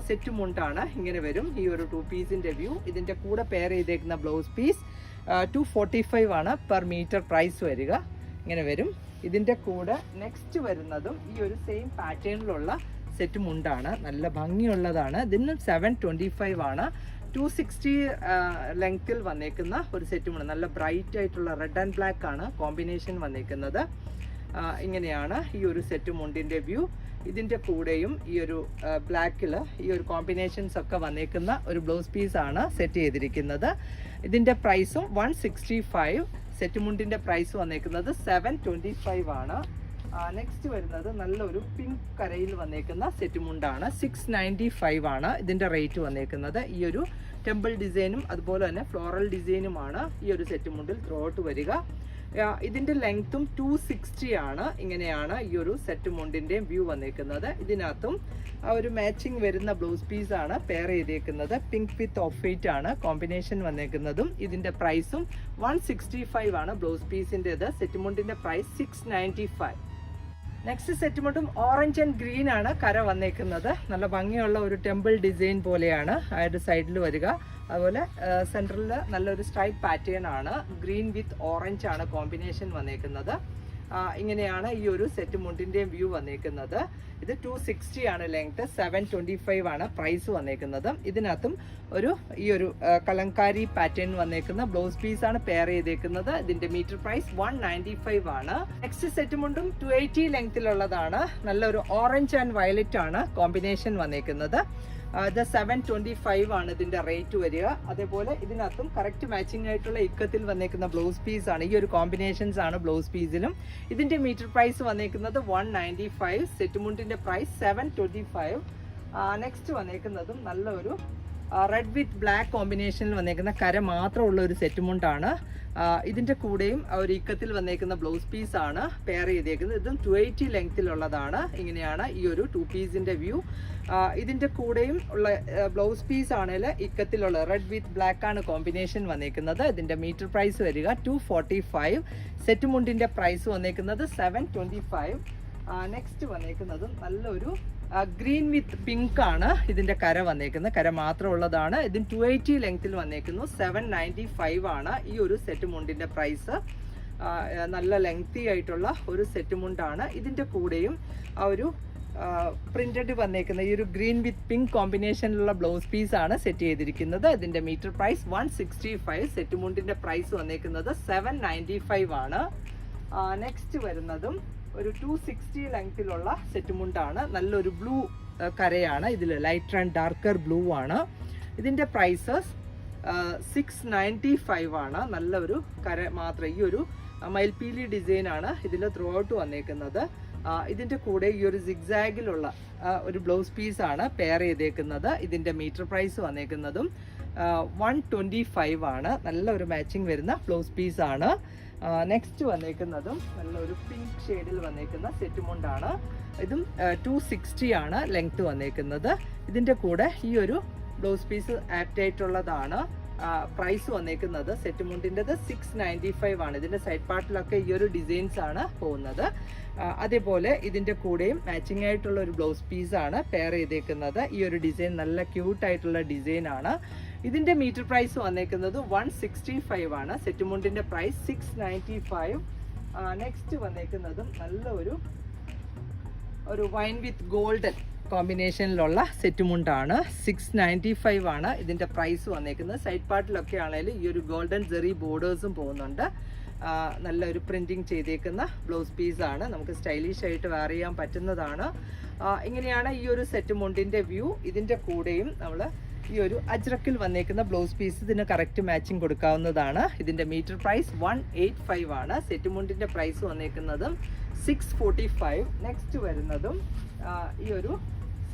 Speaker 1: സെറ്റ് മുണ്ടാണ്. ഇങ്ങനെ വരും ഈ ഒരു 2 പീസിൻ്റെ വ്യൂ. ഇതിൻ്റെ കൂടെ പെയർ ചെയ്തേക്കുന്ന ബ്ലൗസ് പീസ് 245 ആണ് പെർ മീറ്റർ പ്രൈസ് വരിക. ഇങ്ങനെ വരും. ഇതിൻ്റെ കൂടെ നെക്സ്റ്റ് വരുന്നതും ഈ ഒരു സെയിം പാറ്റേണിലുള്ള സെറ്റ് മുണ്ടാണ്. നല്ല ഭംഗിയുള്ളതാണ്. ഇതിനും 725 ആണ്. 260 ലെങ്ത്തിൽ വന്നേക്കുന്ന ഒരു സെറ്റ് മുണ്ട്. നല്ല ബ്രൈറ്റ് ആയിട്ടുള്ള റെഡ് ആൻഡ് ബ്ലാക്ക് ആണ് കോമ്പിനേഷൻ വന്നേക്കുന്നത്. ഇങ്ങനെയാണ് ഈ ഒരു സെറ്റ് മുണ്ടിൻ്റെ വ്യൂ. ഇതിൻ്റെ കൂടെയും ഈ ഒരു ബ്ലാക്കിൽ ഈ ഒരു കോമ്പിനേഷൻസ് ഒക്കെ വന്നേക്കുന്ന ഒരു ബ്ലൗസ് പീസാണ് സെറ്റ് ചെയ്തിരിക്കുന്നത്. ഇതിൻ്റെ പ്രൈസും 165. സെറ്റ് മുണ്ടിൻ്റെ പ്രൈസ് വന്നേക്കുന്നത് 725 ആണ്. നെക്സ്റ്റ് വരുന്നത് നല്ലൊരു പിങ്ക് കരയിൽ വന്നേക്കുന്ന സെറ്റ് മുണ്ടാണ്. 695 ആണ് ഇതിൻ്റെ റേറ്റ് വന്നേക്കുന്നത്. ഈ ഒരു ടെമ്പിൾ ഡിസൈനും അതുപോലെ തന്നെ ഫ്ലോറൽ ഡിസൈനുമാണ് ഈ ഒരു സെറ്റ് മുണ്ടിൽ ത്രൂ ഔട്ട് വരിക. ഇതിൻ്റെ ലെങ്ത്തും 260 ആണ്. ഇങ്ങനെയാണ് ഈ ഒരു സെറ്റ് മുണ്ടിൻ്റെയും വ്യൂ വന്നേക്കുന്നത്. ഇതിനകത്തും ആ ഒരു മാച്ചിങ് വരുന്ന ബ്ലൗസ് പീസാണ് പെയർ ചെയ്തേക്കുന്നത്. പിങ്ക് വിത്ത് ഓഫ് വൈറ്റ് ആണ് കോമ്പിനേഷൻ വന്നേക്കുന്നതും. ഇതിൻ്റെ പ്രൈസും 165 ആണ് ബ്ലൗസ് പീസിൻ്റെത്. സെറ്റ് മുണ്ടിൻ്റെ പ്രൈസ് 695. നെക്സ്റ്റ് സെറ്റ് മുണ്ടും ഓറഞ്ച് ആൻഡ് ഗ്രീൻ ആണ് കര വന്നേക്കുന്നത്. നല്ല ഭംഗിയുള്ള ഒരു ടെമ്പിൾ ഡിസൈൻ പോലെയാണ് ആ ഒരു സൈഡിൽ വരിക. അതുപോലെ സെൻട്രലിൽ നല്ലൊരു സ്ട്രൈപ്പ് പാറ്റേൺ ആണ്. ഗ്രീൻ വിത്ത് ഓറഞ്ച് ആണ് കോമ്പിനേഷൻ വന്നേക്കുന്നത്. ഇങ്ങനെയാണ് ഈ ഒരു സെറ്റ് മുണ്ടിൻ്റെയും വ്യൂ വന്നേക്കുന്നത്. ഇത് 260 ആണ് ലെങ്ത്, 725 ആണ് പ്രൈസ് വന്നേക്കുന്നത്. ഇതിനകത്തും ഈ ഒരു കലങ്കാരി പാറ്റേൺ വന്നേക്കുന്ന ബ്ലൗസ് പീസ് ആണ് പെയർ ചെയ്തേക്കുന്നത്. ഇതിന്റെ മീറ്റർ പ്രൈസ് 195 ആണ്. നെക്സ്റ്റ് സെറ്റ് മുണ്ടും 280 ലെങ്ത്തിലുള്ളതാണ്. നല്ലൊരു ഓറഞ്ച് ആൻഡ് വയലറ്റ് ആണ് കോമ്പിനേഷൻ വന്നേക്കുന്നത്. ഇത് 725 ആണ് ഇതിന്റെ റേറ്റ് വരിക. അതേപോലെ ഇതിനകത്തും കറക്റ്റ് മാച്ചിങ് ആയിട്ടുള്ള ഇക്കത്തിൽ വന്നേക്കുന്ന ബ്ലൗസ് പീസ് ആണ്. ഈ ഒരു കോമ്പിനേഷൻസ് ആണ് ബ്ലൗസ് പീസിലും. ഇതിന്റെ മീറ്റർ പ്രൈസ് വന്നേക്കുന്നത് 195. സെറ്റ് മുണ്ടിന്റെ പ്രൈസ് 725. നെക്സ്റ്റ് വന്നേക്കുന്നതും നല്ലൊരു റെഡ് വിത്ത് ബ്ലാക്ക് കോമ്പിനേഷനിൽ വന്നേക്കുന്ന കര മാത്രമുള്ള ഒരു സെറ്റ് മുണ്ടാണ്. ഇതിന്റെ കൂടെയും ഒരു ഇക്കത്തിൽ വന്നേക്കുന്ന ബ്ലൗസ് പീസ് ആണ് പെയർ ചെയ്തേക്കുന്നത്. ഇതും 280 ലെങ്ത്തിലുള്ളതാണ്. ഇങ്ങനെയാണ് ഈ ഒരു 2 പീസിന്റെ വ്യൂ. ഇതിന്റെ കൂടെയും ഉള്ള ബ്ലൗസ് പീസ് ആണെങ്കിൽ ഇക്കത്തിലുള്ള റെഡ് വിത്ത് ബ്ലാക്ക് ആണ് കോമ്പിനേഷൻ വന്നേക്കുന്നത്. ഇതിന്റെ മീറ്റർ പ്രൈസ് വരിക 245. സെറ്റ് മുണ്ടിന്റെ പ്രൈസ് വന്നേക്കുന്നത് 725. നെക്സ്റ്റ് വന്നേക്കുന്നതും നല്ലൊരു ഗ്രീൻ വിത്ത് പിങ്ക് ആണ് ഇതിന്റെ കര വന്നേക്കുന്നത്. കര മാത്രമുള്ളതാണ്. ഇതിന് 280 ലെങ്ത്തിൽ വന്നേക്കുന്നു. 795 ആണ് ഈ ഒരു സെറ്റ് മുണ്ടിന്റെ പ്രൈസ്. നല്ല ലെങ്തി ആയിട്ടുള്ള ഒരു സെറ്റ് മുണ്ടാണ്. ഇതിന്റെ കൂടെയും ആ ഒരു പ്രിന്റഡ് വന്നേക്കുന്ന ഈ ഒരു ഗ്രീൻ വിത്ത് പിങ്ക് കോമ്പിനേഷനിലുള്ള ബ്ലൗസ് പീസ് ആണ് സെറ്റ് ചെയ്തിരിക്കുന്നത്. ഇതിന്റെ മീറ്റർ പ്രൈസ് 165. സെറ്റ് മുണ്ടിന്റെ പ്രൈസ് വന്നേക്കുന്നത് 795 ആണ്. നെക്സ്റ്റ് വരുന്നതും ഒരു 260 ലെങ്ത്തിലുള്ള സെറ്റ് മുണ്ടാണ്. നല്ലൊരു ബ്ലൂ കരയാണ് ഇതിൽ, ലൈറ്റർ ആൻഡ് ഡാർക്കർ ബ്ലൂ ആണ്. ഇതിന്റെ പ്രൈസസ് 695 ആണ്. നല്ലൊരു കര മാത്രം, ഈ ഒരു മയിൽപീലി ഡിസൈൻ ആണ് ഇതിൽ ത്രൂ ഔട്ട് വന്നേക്കുന്നത്. ഇതിന്റെ കൂടെ ഈ ഒരു സിഗ്സാഗിലുള്ള ഒരു ബ്ലൗസ് പീസ് ആണ് പെയർ ചെയ്തേക്കുന്നത്. ഇതിന്റെ മീറ്റർ പ്രൈസ് വന്നേക്കുന്നതും 125 ആണ്. നല്ലൊരു മാച്ചിങ് വരുന്ന ബ്ലൗസ് പീസ് ആണ്. നെക്സ്റ്റ് വന്നേക്കുന്നതും നല്ലൊരു പിങ്ക് ഷെയ്ഡിൽ വന്നേക്കുന്ന സെറ്റ് മുണ്ടാണ്. ഇതും 260 ആണ് ലെങ്ത് വന്നേക്കുന്നത്. ഇതിന്റെ കൂടെ ഈ ഒരു ബ്ലൗസ് പീസ് ആപ്റ്റ് ആയിട്ടുള്ളതാണ്. പ്രൈസ് വന്നേക്കുന്നത് സെറ്റ് മുണ്ടിൻ്റെത് 695 ആണ്. ഇതിന്റെ സൈഡ് പാർട്ടിലൊക്കെ ഈ ഒരു ഡിസൈൻസ് ആണ് പോകുന്നത്. അതേപോലെ ഇതിന്റെ കൂടെയും മാച്ചിങ് ആയിട്ടുള്ള ഒരു ബ്ലൗസ് പീസ് ആണ് പെയർ ചെയ്തേക്കുന്നത്. ഈ ഒരു ഡിസൈൻ നല്ല ക്യൂട്ട് ആയിട്ടുള്ള ഡിസൈൻ ആണ്. ഇതിന്റെ മീറ്റർ പ്രൈസ് വന്നേക്കുന്നത് 165 ആണ്. സെറ്റ് മുണ്ടിന്റെ പ്രൈസ് 695. നെക്സ്റ്റ് വന്നേക്കുന്നതും നല്ല ഒരു വൈൻ വിത്ത് ഗോൾഡൻ കോമ്പിനേഷനിലുള്ള സെറ്റ് മുണ്ടാണ്. 695 ആണ് ഇതിന്റെ പ്രൈസ് വന്നേക്കുന്നത്. സൈഡ് പാർട്ടിലൊക്കെ ആണെങ്കിലും ഈ ഒരു ഗോൾഡൻ ജെറി ബോർഡേഴ്സും പോകുന്നുണ്ട്. നല്ലൊരു പ്രിന്റിങ് ചെയ്തേക്കുന്ന ബ്ലൗസ് പീസ് ആണ്. നമുക്ക് സ്റ്റൈലിഷ് ആയിട്ട് വെയർ ചെയ്യാൻ പറ്റുന്നതാണ്. ഇങ്ങനെയാണ് ഈ ഒരു സെറ്റ് മുണ്ടിന്റെ വ്യൂ. ഇതിന്റെ കൂടെയും നമ്മൾ ഈ ഒരു അജ്രക്കിൽ വന്നേക്കുന്ന ബ്ലൗസ് പീസ് ഇതിന് കറക്റ്റ് മാച്ചിങ് കൊടുക്കാവുന്നതാണ്. ഇതിന്റെ മീറ്റർ പ്രൈസ് 185 ആണ്. സെറ്റ് മുണ്ടിന്റെ പ്രൈസ് വന്നേക്കുന്നതും 645. നെക്സ്റ്റ് വരുന്നതും ഈ ഒരു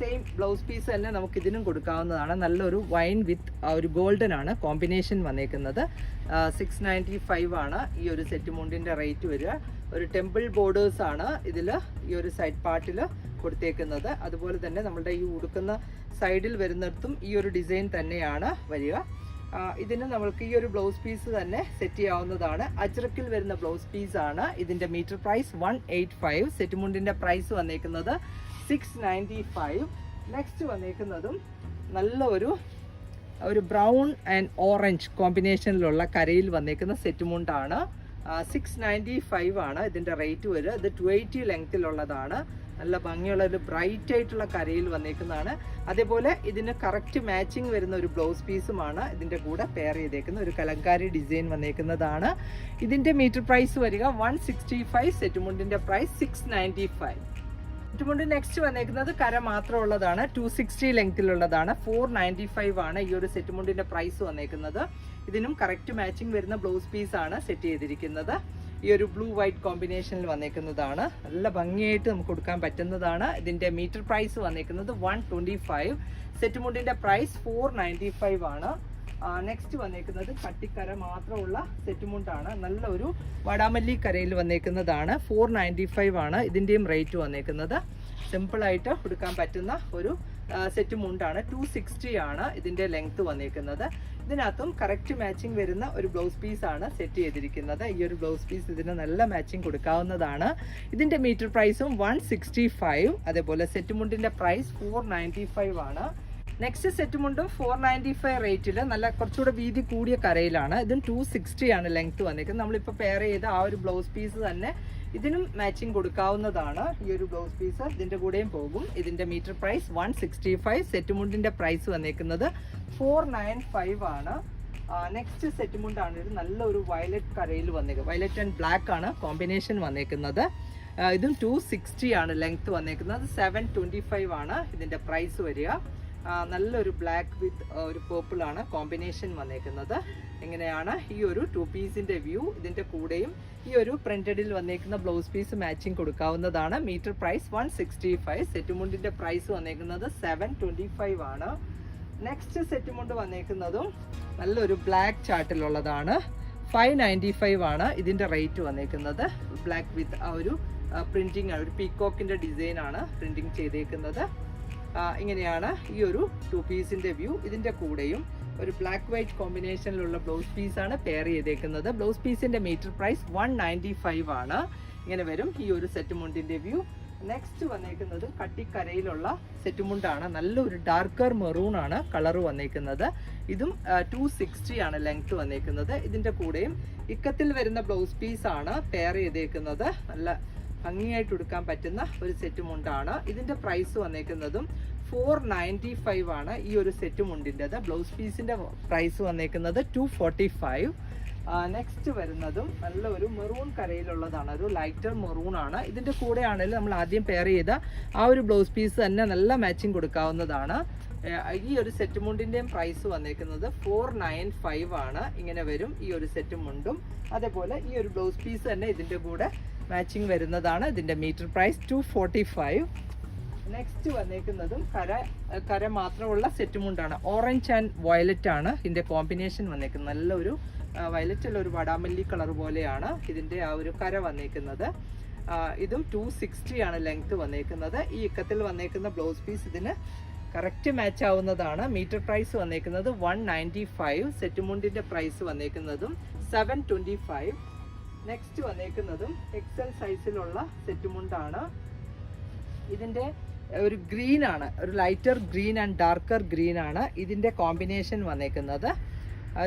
Speaker 1: സെയിം ബ്ലൗസ് പീസ് തന്നെ നമുക്ക് ഇതിനും കൊടുക്കാവുന്നതാണ്. നല്ലൊരു വൈൻ വിത്ത് ഒരു ഗോൾഡൻ ആണ് കോമ്പിനേഷൻ വന്നേക്കുന്നത്. 695 ആണ് ഈ ഒരു സെറ്റ് മുണ്ടിന്റെ റേറ്റ് വരിക. ഒരു ടെമ്പിൾ ബോർഡേഴ്സ് ആണ് ഇതിൽ ഈ ഒരു സൈഡ് പാർട്ടിൽ കൊടുത്തേക്കുന്നത്. അതുപോലെ തന്നെ നമ്മളുടെ ഈ ഉടുക്കുന്ന സൈഡിൽ വരുന്നിടത്തും ഈ ഒരു ഡിസൈൻ തന്നെയാണ് വരിക. ഇതിന് നമ്മൾക്ക് ഈ ഒരു ബ്ലൗസ് പീസ് തന്നെ സെറ്റ് ചെയ്യാവുന്നതാണ്. അജ്രക്കിൽ വരുന്ന ബ്ലൗസ് പീസ് ആണ്. ഇതിന്റെ മീറ്റർ പ്രൈസ് 185. സെറ്റ് മുണ്ടിന്റെ പ്രൈസ് വന്നേക്കുന്നത് 695. നെക്സ്റ്റ് വന്നേക്കുന്നതും നല്ല ഒരു ബ്രൗൺ ആൻഡ് ഓറഞ്ച് കോമ്പിനേഷനിലുള്ള കരയിൽ വന്നേക്കുന്ന സെറ്റ് മുണ്ടാണ്. 695 ആണ് ഇതിന്റെ റേറ്റ് വരിക. ഇത് 280 ലെങ്ത്തിലുള്ളതാണ്. നല്ല ഭംഗിയുള്ള ഒരു ബ്രൈറ്റ് ആയിട്ടുള്ള കരയിൽ വന്നേക്കുന്നതാണ്. അതേപോലെ ഇതിന് കറക്റ്റ് മാച്ചിങ് വരുന്ന ഒരു ബ്ലൗസ് പീസുമാണ് ഇതിന്റെ കൂടെ പെയർ ചെയ്തേക്കുന്ന ഒരു കലങ്കാരി ഡിസൈൻ വന്നേക്കുന്നതാണ്. ഇതിന്റെ മീറ്റർ പ്രൈസ് വരിക 165. സെറ്റ് മുണ്ടിന്റെ പ്രൈസ് 695. സെറ്റ് മുണ്ട് നെക്സ്റ്റ് വന്നേക്കുന്നത് കര മാത്രമുള്ളതാണ്. 260 ലെങ്ത്തിലുള്ളതാണ്. 495 ആണ് ഈ ഒരു സെറ്റ് മുണ്ടിന്റെ പ്രൈസ് വന്നേക്കുന്നത്. ഇതിനും കറക്റ്റ് മാച്ചിങ് വരുന്ന ബ്ലൗസ് പീസ് ആണ് സെറ്റ് ചെയ്തിരിക്കുന്നത്. ഈ ഒരു ബ്ലൂ വൈറ്റ് കോമ്പിനേഷനിൽ വന്നേക്കുന്നതാണ്. നല്ല ഭംഗിയായിട്ട് നമുക്ക് കൊടുക്കാൻ പറ്റുന്നതാണ്. ഇതിന്റെ മീറ്റർ പ്രൈസ് വന്നേക്കുന്നത് 125. സെറ്റ് മുണ്ടിന്റെ പ്രൈസ് 495 ആണ്. നെക്സ്റ്റ് വന്നേക്കുന്നത് കട്ടിക്കര മാത്രമുള്ള സെറ്റ് മുണ്ടാണ്. നല്ല ഒരു വടാമല്ലി കരയിൽ വന്നേക്കുന്നതാണ്. 495 ആണ് ഇതിൻ്റെയും റേറ്റ് വന്നേക്കുന്നത്. സിമ്പിളായിട്ട് കൊടുക്കാൻ പറ്റുന്ന ഒരു സെറ്റ് മുണ്ടാണ്. 260 ആണ് ഇതിൻ്റെ ലെങ്ത് വന്നേക്കുന്നത്. ഇതിനകത്തും കറക്റ്റ് മാച്ചിങ് വരുന്ന ഒരു ബ്ലൗസ് പീസാണ് സെറ്റ് ചെയ്തിരിക്കുന്നത്. ഈ ഒരു ബ്ലൗസ് പീസ് ഇതിന് നല്ല മാച്ചിങ് കൊടുക്കാവുന്നതാണ്. ഇതിൻ്റെ മീറ്റർ പ്രൈസും 165. അതേപോലെ സെറ്റ് മുണ്ടിൻ്റെ പ്രൈസ് 495 ആണ്. നെക്സ്റ്റ് സെറ്റ് മുണ്ടും 495 റേറ്റിൽ നല്ല കുറച്ചുകൂടെ വീതി കൂടിയ കരയിലാണ്. ഇതും 260 ആണ് ലെങ്ത് വന്നേക്കുന്നത്. നമ്മളിപ്പോൾ പെയർ ചെയ്ത ആ ഒരു ബ്ലൗസ് പീസ് തന്നെ ഇതിനും മാച്ചിങ് കൊടുക്കാവുന്നതാണ്. ഈ ഒരു ബ്ലൗസ് പീസ് ഇതിൻ്റെ കൂടെയും പോകും. ഇതിൻ്റെ മീറ്റർ പ്രൈസ് 165. സെറ്റ് മുണ്ടിൻ്റെ പ്രൈസ് വന്നേക്കുന്നത് 495 ആണ്. നെക്സ്റ്റ് സെറ്റ് മുണ്ടാണ് ഒരു നല്ലൊരു വയലറ്റ് കരയിൽ വന്നേക്കുന്നത്. വയലറ്റ് ആൻഡ് ബ്ലാക്ക് ആണ് കോമ്പിനേഷൻ വന്നേക്കുന്നത്. ഇതും 260 ആണ് ലെങ്ത് വന്നേക്കുന്നത്. 725 ആണ് ഇതിൻ്റെ പ്രൈസ് വരിക. നല്ലൊരു ബ്ലാക്ക് വിത്ത് ഒരു പേർപ്പിൾ ആണ് കോമ്പിനേഷൻ വന്നേക്കുന്നത്. എങ്ങനെയാണ് ഈ ഒരു 2 പീസിൻ്റെ വ്യൂ. ഇതിൻ്റെ കൂടെയും ഈ ഒരു പ്രിന്റഡിൽ വന്നേക്കുന്ന ബ്ലൗസ് പീസ് മാച്ചിങ് കൊടുക്കാവുന്നതാണ്. Metre price 165. സെറ്റ് മുണ്ടിൻ്റെ പ്രൈസ് വന്നേക്കുന്നത് 725 ആണ്. നെക്സ്റ്റ് സെറ്റ് മുണ്ട് വന്നേക്കുന്നതും നല്ലൊരു ബ്ലാക്ക് ചാർട്ടിലുള്ളതാണ്. 595 ആണ് ഇതിൻ്റെ റേറ്റ് വന്നേക്കുന്നത്. ബ്ലാക്ക് വിത്ത് ആ ഒരു പ്രിന്റിങ് ആണ്, ഒരു പീകോക്കിൻ്റെ ഡിസൈൻ ആണ് പ്രിന്റിങ് ചെയ്തേക്കുന്നത്. ഇങ്ങനെയാണ് ഈ ഒരു 2 പീസിൻ്റെ വ്യൂ. ഇതിൻ്റെ കൂടെയും ഒരു ബ്ലാക്ക് വൈറ്റ് കോമ്പിനേഷനിലുള്ള ബ്ലൗസ് പീസാണ് പെയർ ചെയ്തേക്കുന്നത്. ബ്ലൗസ് പീസിൻ്റെ മീറ്റർ പ്രൈസ് 195 ആണ്. ഇങ്ങനെ വരും ഈ ഒരു സെറ്റ് മുണ്ടിൻ്റെ വ്യൂ. നെക്സ്റ്റ് വന്നേക്കുന്നത് കട്ടിക്കരയിലുള്ള സെറ്റ് മുണ്ടാണ്. നല്ലൊരു ഡാർക്കർ മെറൂൺ ആണ് കളർ വന്നേക്കുന്നത്. ഇതും 260 ആണ് ലെങ്ത് വന്നേക്കുന്നത്. ഇതിൻ്റെ കൂടെയും ഇക്കത്തിൽ വരുന്ന ബ്ലൗസ് പീസാണ് പെയർ ചെയ്തേക്കുന്നത്. നല്ല ഭംഗിയായിട്ട് എടുക്കാൻ പറ്റുന്ന ഒരു സെറ്റ് മുണ്ടാണ്. ഇതിൻ്റെ പ്രൈസ് വന്നേക്കുന്നതും 495 ആണ് ഈ ഒരു സെറ്റ് മുണ്ടിൻ്റെത്. ബ്ലൗസ് പീസിൻ്റെ പ്രൈസ് വന്നേക്കുന്നത് 245. നെക്സ്റ്റ് വരുന്നതും നല്ല ഒരു മെറൂൺ കരയിലുള്ളതാണ്. ഒരു ലൈറ്റർ മെറൂൺ ആണ്. ഇതിൻ്റെ കൂടെ ആണെങ്കിലും നമ്മൾ ആദ്യം പെയർ ചെയ്ത ആ ഒരു ബ്ലൗസ് പീസ് തന്നെ നല്ല മാച്ചിങ് കൊടുക്കാവുന്നതാണ്. ഈ ഒരു സെറ്റ് മുണ്ടിൻ്റെയും പ്രൈസ് വന്നേക്കുന്നത് 495 ആണ്. ഇങ്ങനെ വരും ഈ ഒരു സെറ്റ് മുണ്ടും. അതേപോലെ ഈ ഒരു ബ്ലൗസ് പീസ് തന്നെ ഇതിൻ്റെ കൂടെ മാച്ചിങ് വരുന്നതാണ്. ഇതിൻ്റെ മീറ്റർ പ്രൈസ് 245. നെക്സ്റ്റ് വന്നേക്കുന്നതും കര മാത്രമുള്ള സെറ്റ് മുണ്ടാണ്. ഓറഞ്ച് ആൻഡ് വയലറ്റ് ആണ് ഇതിൻ്റെ കോമ്പിനേഷൻ വന്നേക്കുന്നത്. നല്ലൊരു വയലറ്റുള്ള ഒരു വടാമല്ലി കളർ പോലെയാണ് ഇതിൻ്റെ ആ ഒരു കര വന്നേക്കുന്നത്. ഇതും 260 ആണ് ലെങ്ത് വന്നേക്കുന്നത്. ഈ ഇക്കത്തിൽ വന്നേക്കുന്ന ബ്ലൗസ് പീസ് ഇതിന് കറക്റ്റ് മാച്ച് ആവുന്നതാണ്. മീറ്റർ പ്രൈസ് വന്നേക്കുന്നത് 195. സെറ്റ് മുണ്ടിൻ്റെ പ്രൈസ് വന്നേക്കുന്നതും 725. നെക്സ്റ്റ് വന്നേക്കുന്നതും എക്സൽ സൈസിലുള്ള സെറ്റ് മുണ്ടാണ്. ഇതിൻ്റെ ഒരു ഗ്രീൻ ആണ്, ഒരു lighter green and darker green ആണ് ഇതിൻ്റെ കോമ്പിനേഷൻ വന്നേക്കുന്നത്.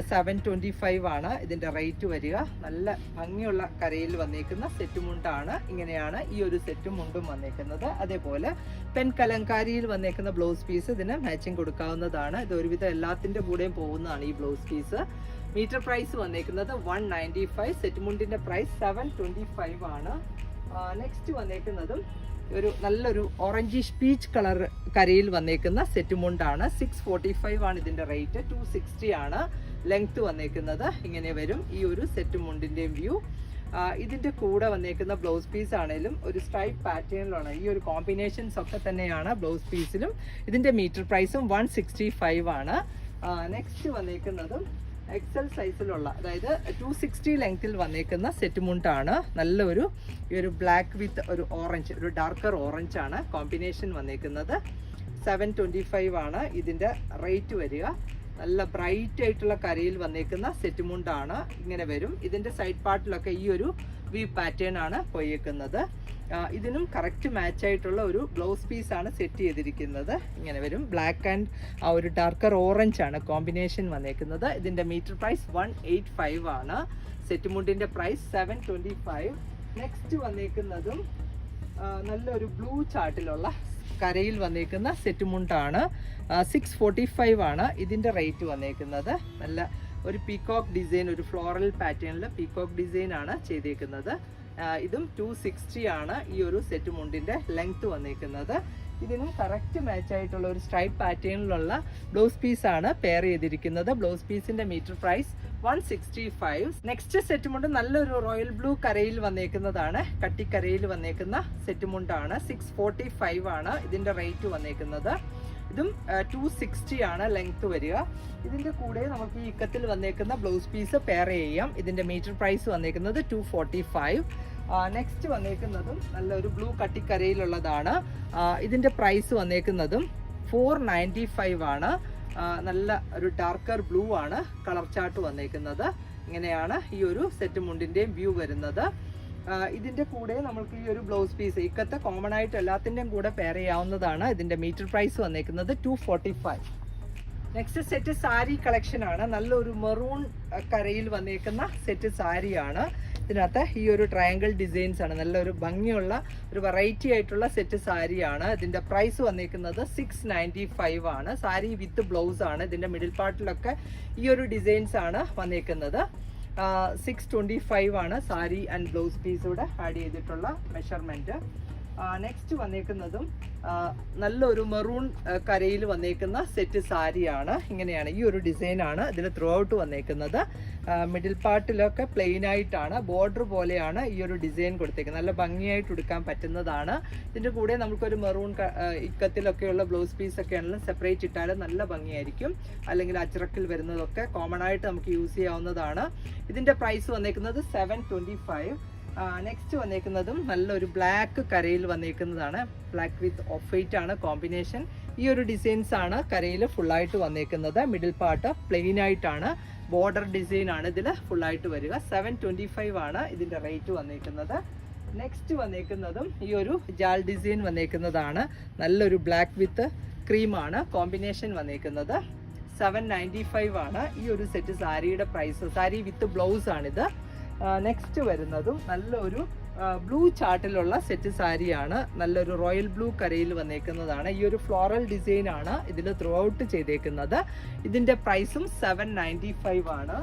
Speaker 1: 725 ആണ് ഇതിൻ്റെ റേറ്റ് വരിക. നല്ല ഭംഗിയുള്ള കരയിൽ വന്നേക്കുന്ന സെറ്റ് മുണ്ടാണ്. ഇങ്ങനെയാണ് ഈ ഒരു സെറ്റ് മുണ്ടും വന്നേക്കുന്നത്. അതേപോലെ പെൻ കലങ്കാരിയിൽ വന്നേക്കുന്ന ബ്ലൗസ് പീസ് ഇതിന് മാച്ചിങ് കൊടുക്കാവുന്നതാണ്. ഇത് ഒരുവിധം എല്ലാത്തിൻ്റെ കൂടെയും പോകുന്നതാണ് ഈ ബ്ലൗസ് പീസ്. മീറ്റർ പ്രൈസ് വന്നേക്കുന്നത് 195. സെറ്റ് മുണ്ടിൻ്റെ പ്രൈസ് 725 ആണ്. നെക്സ്റ്റ് വന്നേക്കുന്നതും ഒരു നല്ലൊരു ഓറഞ്ചിഷ് പീച്ച് കളർ കരയിൽ വന്നേക്കുന്ന സെറ്റ് മുണ്ടാണ്. 645 ആണ് ഇതിൻ്റെ റേറ്റ്. 260 ആണ് ലെങ്ത് വന്നേക്കുന്നത്. ഇങ്ങനെ വരും ഈ ഒരു സെറ്റ് മുണ്ടിൻ്റെ വ്യൂ. ഇതിൻ്റെ കൂടെ വന്നേക്കുന്ന ബ്ലൗസ് പീസ് ആണെങ്കിലും ഒരു സ്ട്രൈപ്പ് പാറ്റേണിലാണ്. ഈ ഒരു കോമ്പിനേഷൻസ് ഒക്കെ തന്നെയാണ് ബ്ലൗസ് പീസിലും. ഇതിൻ്റെ മീറ്റർ പ്രൈസും 165 ആണ്. നെക്സ്റ്റ് വന്നേക്കുന്നതും എക്സൽ സൈസിലുള്ള, അതായത് 260 ലെങ്ത്തിൽ വന്നേക്കുന്ന സെറ്റ് മുണ്ടാണ്. നല്ലൊരു ഈ ഒരു ബ്ലാക്ക് വിത്ത് ഒരു ഓറഞ്ച്, ഒരു ഡാർക്കർ ഓറഞ്ച് ആണ് കോമ്പിനേഷൻ വന്നേക്കുന്നത്. 725 ആണ് ഇതിൻ്റെ റേറ്റ് വരിക. നല്ല ബ്രൈറ്റ് ആയിട്ടുള്ള കരയിൽ വന്നേക്കുന്ന സെറ്റ് മുണ്ടാണ്. ഇങ്ങനെ വരും. ഇതിൻ്റെ സൈഡ് പാർട്ടിലൊക്കെ ഈ ഒരു വി പാറ്റേൺ ആണ് പോയേക്കുന്നത്. ഇതിനും കറക്റ്റ് മാച്ച് ആയിട്ടുള്ള ഒരു ബ്ലൗസ് പീസാണ് സെറ്റ് ചെയ്തിരിക്കുന്നത്. ഇങ്ങനെ വരും. ബ്ലാക്ക് ആൻഡ് ആ ഒരു ഡാർക്കർ ഓറഞ്ച് ആണ് കോമ്പിനേഷൻ വന്നേക്കുന്നത്. ഇതിൻ്റെ മീറ്റർ പ്രൈസ് 185 ആണ്. സെറ്റ് മുണ്ടിൻ്റെ പ്രൈസ് 725. നെക്സ്റ്റ് വന്നേക്കുന്നതും നല്ലൊരു ബ്ലൂ ചാർട്ടിലുള്ള കരയിൽ വന്നേക്കുന്ന സെറ്റ് മുണ്ടാണ്. 645 ആണ് ഇതിൻ്റെ റേറ്റ് വന്നേക്കുന്നത്. നല്ല ഒരു പീകോക്ക് ഡിസൈൻ, ഒരു ഫ്ലോറൽ പാറ്റേണിൽ പീകോക്ക് ഡിസൈൻ ആണ് ചെയ്തേക്കുന്നത്. ഇതും 260 ആണ് ഈ ഒരു സെറ്റ് മുണ്ടിൻ്റെ ലെങ്ത് വന്നേക്കുന്നത്. ഇതിനും കറക്റ്റ് മാച്ച് ആയിട്ടുള്ള ഒരു സ്ട്രൈപ്പ് പാറ്റേണിലുള്ള ബ്ലൗസ് പീസാണ് പെയർ ചെയ്തിരിക്കുന്നത്. ബ്ലൗസ് പീസിൻ്റെ മീറ്റർ പ്രൈസ് 165. നെക്സ്റ്റ് സെറ്റ് മുണ്ട് നല്ലൊരു റോയൽ ബ്ലൂ കരയിൽ വന്നേക്കുന്നതാണ്. കട്ടിക്കരയിൽ വന്നേക്കുന്ന സെറ്റ് മുണ്ടാണ്. 645 ആണ് ഇതിൻ്റെ റേറ്റ് വന്നേക്കുന്നത്. ഇതും 260 ആണ് ലെങ്ത് വരിക. ഇതിൻ്റെ കൂടെ നമുക്ക് ഈ ഇക്കത്തിൽ വന്നേക്കുന്ന ബ്ലൗസ് പീസ് പെയർ ചെയ്യാം. ഇതിൻ്റെ മീറ്റർ പ്രൈസ് വന്നേക്കുന്നത് 245. നെക്സ്റ്റ് വന്നേക്കുന്നതും നല്ലൊരു ബ്ലൂ കട്ടിക്കരയിലുള്ളതാണ്. ഇതിൻ്റെ പ്രൈസ് വന്നേക്കുന്നതും 495 ആണ്. നല്ല ഒരു ഡാർക്കർ ബ്ലൂ ആണ് കളർ ചാർട്ട് വന്നേക്കുന്നത്. ഇങ്ങനെയാണ് ഈ ഒരു സെറ്റ് മുണ്ടിൻ്റെയും വ്യൂ വരുന്നത്. ഇതിൻ്റെ കൂടെ നമുക്ക് ഈ ഒരു ബ്ലൗസ് പീസ് ഇക്കത്തെ കോമൺ ആയിട്ട് എല്ലാത്തിൻ്റെയും കൂടെ പെയർ ചെയ്യാവുന്നതാണ്. ഇതിൻ്റെ മീറ്റർ പ്രൈസ് വന്നേക്കുന്നത് 245. നെക്സ്റ്റ് സെറ്റ് സാരി കളക്ഷൻ ആണ്. നല്ലൊരു മെറൂൺ കരയിൽ വന്നേക്കുന്ന സെറ്റ് സാരിയാണ്. ഇതിനകത്ത് ഈ ഒരു ട്രയാങ്കിൾ ഡിസൈൻസ് ആണ്. നല്ലൊരു ഭംഗിയുള്ള ഒരു വെറൈറ്റി ആയിട്ടുള്ള സെറ്റ് സാരിയാണ്. ഇതിൻ്റെ പ്രൈസ് വന്നേക്കുന്നത് 695 ആണ്. സാരി വിത്ത് ബ്ലൗസ് ആണ്. ഇതിൻ്റെ മിഡിൽ പാർട്ടിലൊക്കെ ഈ ഒരു ഡിസൈൻസ് ആണ് വന്നേക്കുന്നത്. 625 ആണ് സാരി ആൻഡ് ബ്ലൗസ് പീസ് കൂടെ ആഡ് ചെയ്തിട്ടുള്ള മെഷർമെൻറ്റ്. നെക്സ്റ്റ് വന്നേക്കുന്നതും നല്ലൊരു മെറൂൺ കരയിൽ വന്നേക്കുന്ന സെറ്റ് സാരിയാണ്. ഇങ്ങനെയാണ് ഈ ഒരു ഡിസൈനാണ് ഇതിൽ ത്രൂ ഔട്ട് വന്നേക്കുന്നത്. മിഡിൽ പാർട്ടിലൊക്കെ പ്ലെയിൻ ആയിട്ടാണ്, ബോർഡർ പോലെയാണ് ഈ ഒരു ഡിസൈൻ കൊടുത്തേക്കുന്നത്. നല്ല ഭംഗിയായിട്ട് എടുക്കാൻ പറ്റുന്നതാണ്. ഇതിൻ്റെ കൂടെ നമുക്കൊരു മെറൂൺ ഇക്കത്തിലൊക്കെയുള്ള ബ്ലൗസ് പീസൊക്കെ ആണെങ്കിലും സെപ്പറേറ്റ് ഇട്ടാലും നല്ല ഭംഗിയായിരിക്കും. അല്ലെങ്കിൽ അച്ചറക്കിൽ വരുന്നതൊക്കെ കോമൺ ആയിട്ട് നമുക്ക് യൂസ് ചെയ്യാവുന്നതാണ്. ഇതിൻ്റെ പ്രൈസ് വന്നേക്കുന്നത് 725. നെക്സ്റ്റ് വന്നേക്കുന്നതും നല്ലൊരു ബ്ലാക്ക് കരയിൽ വന്നേക്കുന്നതാണ്. ബ്ലാക്ക് വിത്ത് ഓഫ് വൈറ്റ് ആണ് കോമ്പിനേഷൻ. ഈ ഒരു ഡിസൈൻസ് ആണ് കരയിൽ ഫുള്ളായിട്ട് വന്നേക്കുന്നത്. മിഡിൽ പാർട്ട് പ്ലെയിൻ ആയിട്ടാണ്, ബോർഡർ ഡിസൈൻ ആണ് ഇതിൽ ഫുള്ളായിട്ട് വരിക. 725 ആണ് ഇതിൻ്റെ റേറ്റ് വന്നേക്കുന്നത്. നെക്സ്റ്റ് വന്നേക്കുന്നതും ഈ ഒരു ജാൽ ഡിസൈൻ വന്നേക്കുന്നതാണ്. നല്ലൊരു ബ്ലാക്ക് വിത്ത് ക്രീമാണ് കോമ്പിനേഷൻ വന്നേക്കുന്നത്. 795 ആണ് ഈ ഒരു സെറ്റ് സാരിയുടെ പ്രൈസ്. സാരി വിത്ത് ബ്ലൗസ് ആണിത്. നെക്സ്റ്റ് വരുന്നതും നല്ലൊരു ബ്ലൂ ചാർട്ടിലുള്ള സെറ്റ് സാരിയാണ്. നല്ലൊരു റോയൽ ബ്ലൂ കരയിൽ വന്നേക്കുന്നതാണ്. ഈ ഒരു ഫ്ലോറൽ ഡിസൈൻ ആണ് ഇതിൽ ത്രൂ ഔട്ട് ചെയ്തേക്കുന്നത്. ഇതിൻ്റെ പ്രൈസും 795 ആണ്.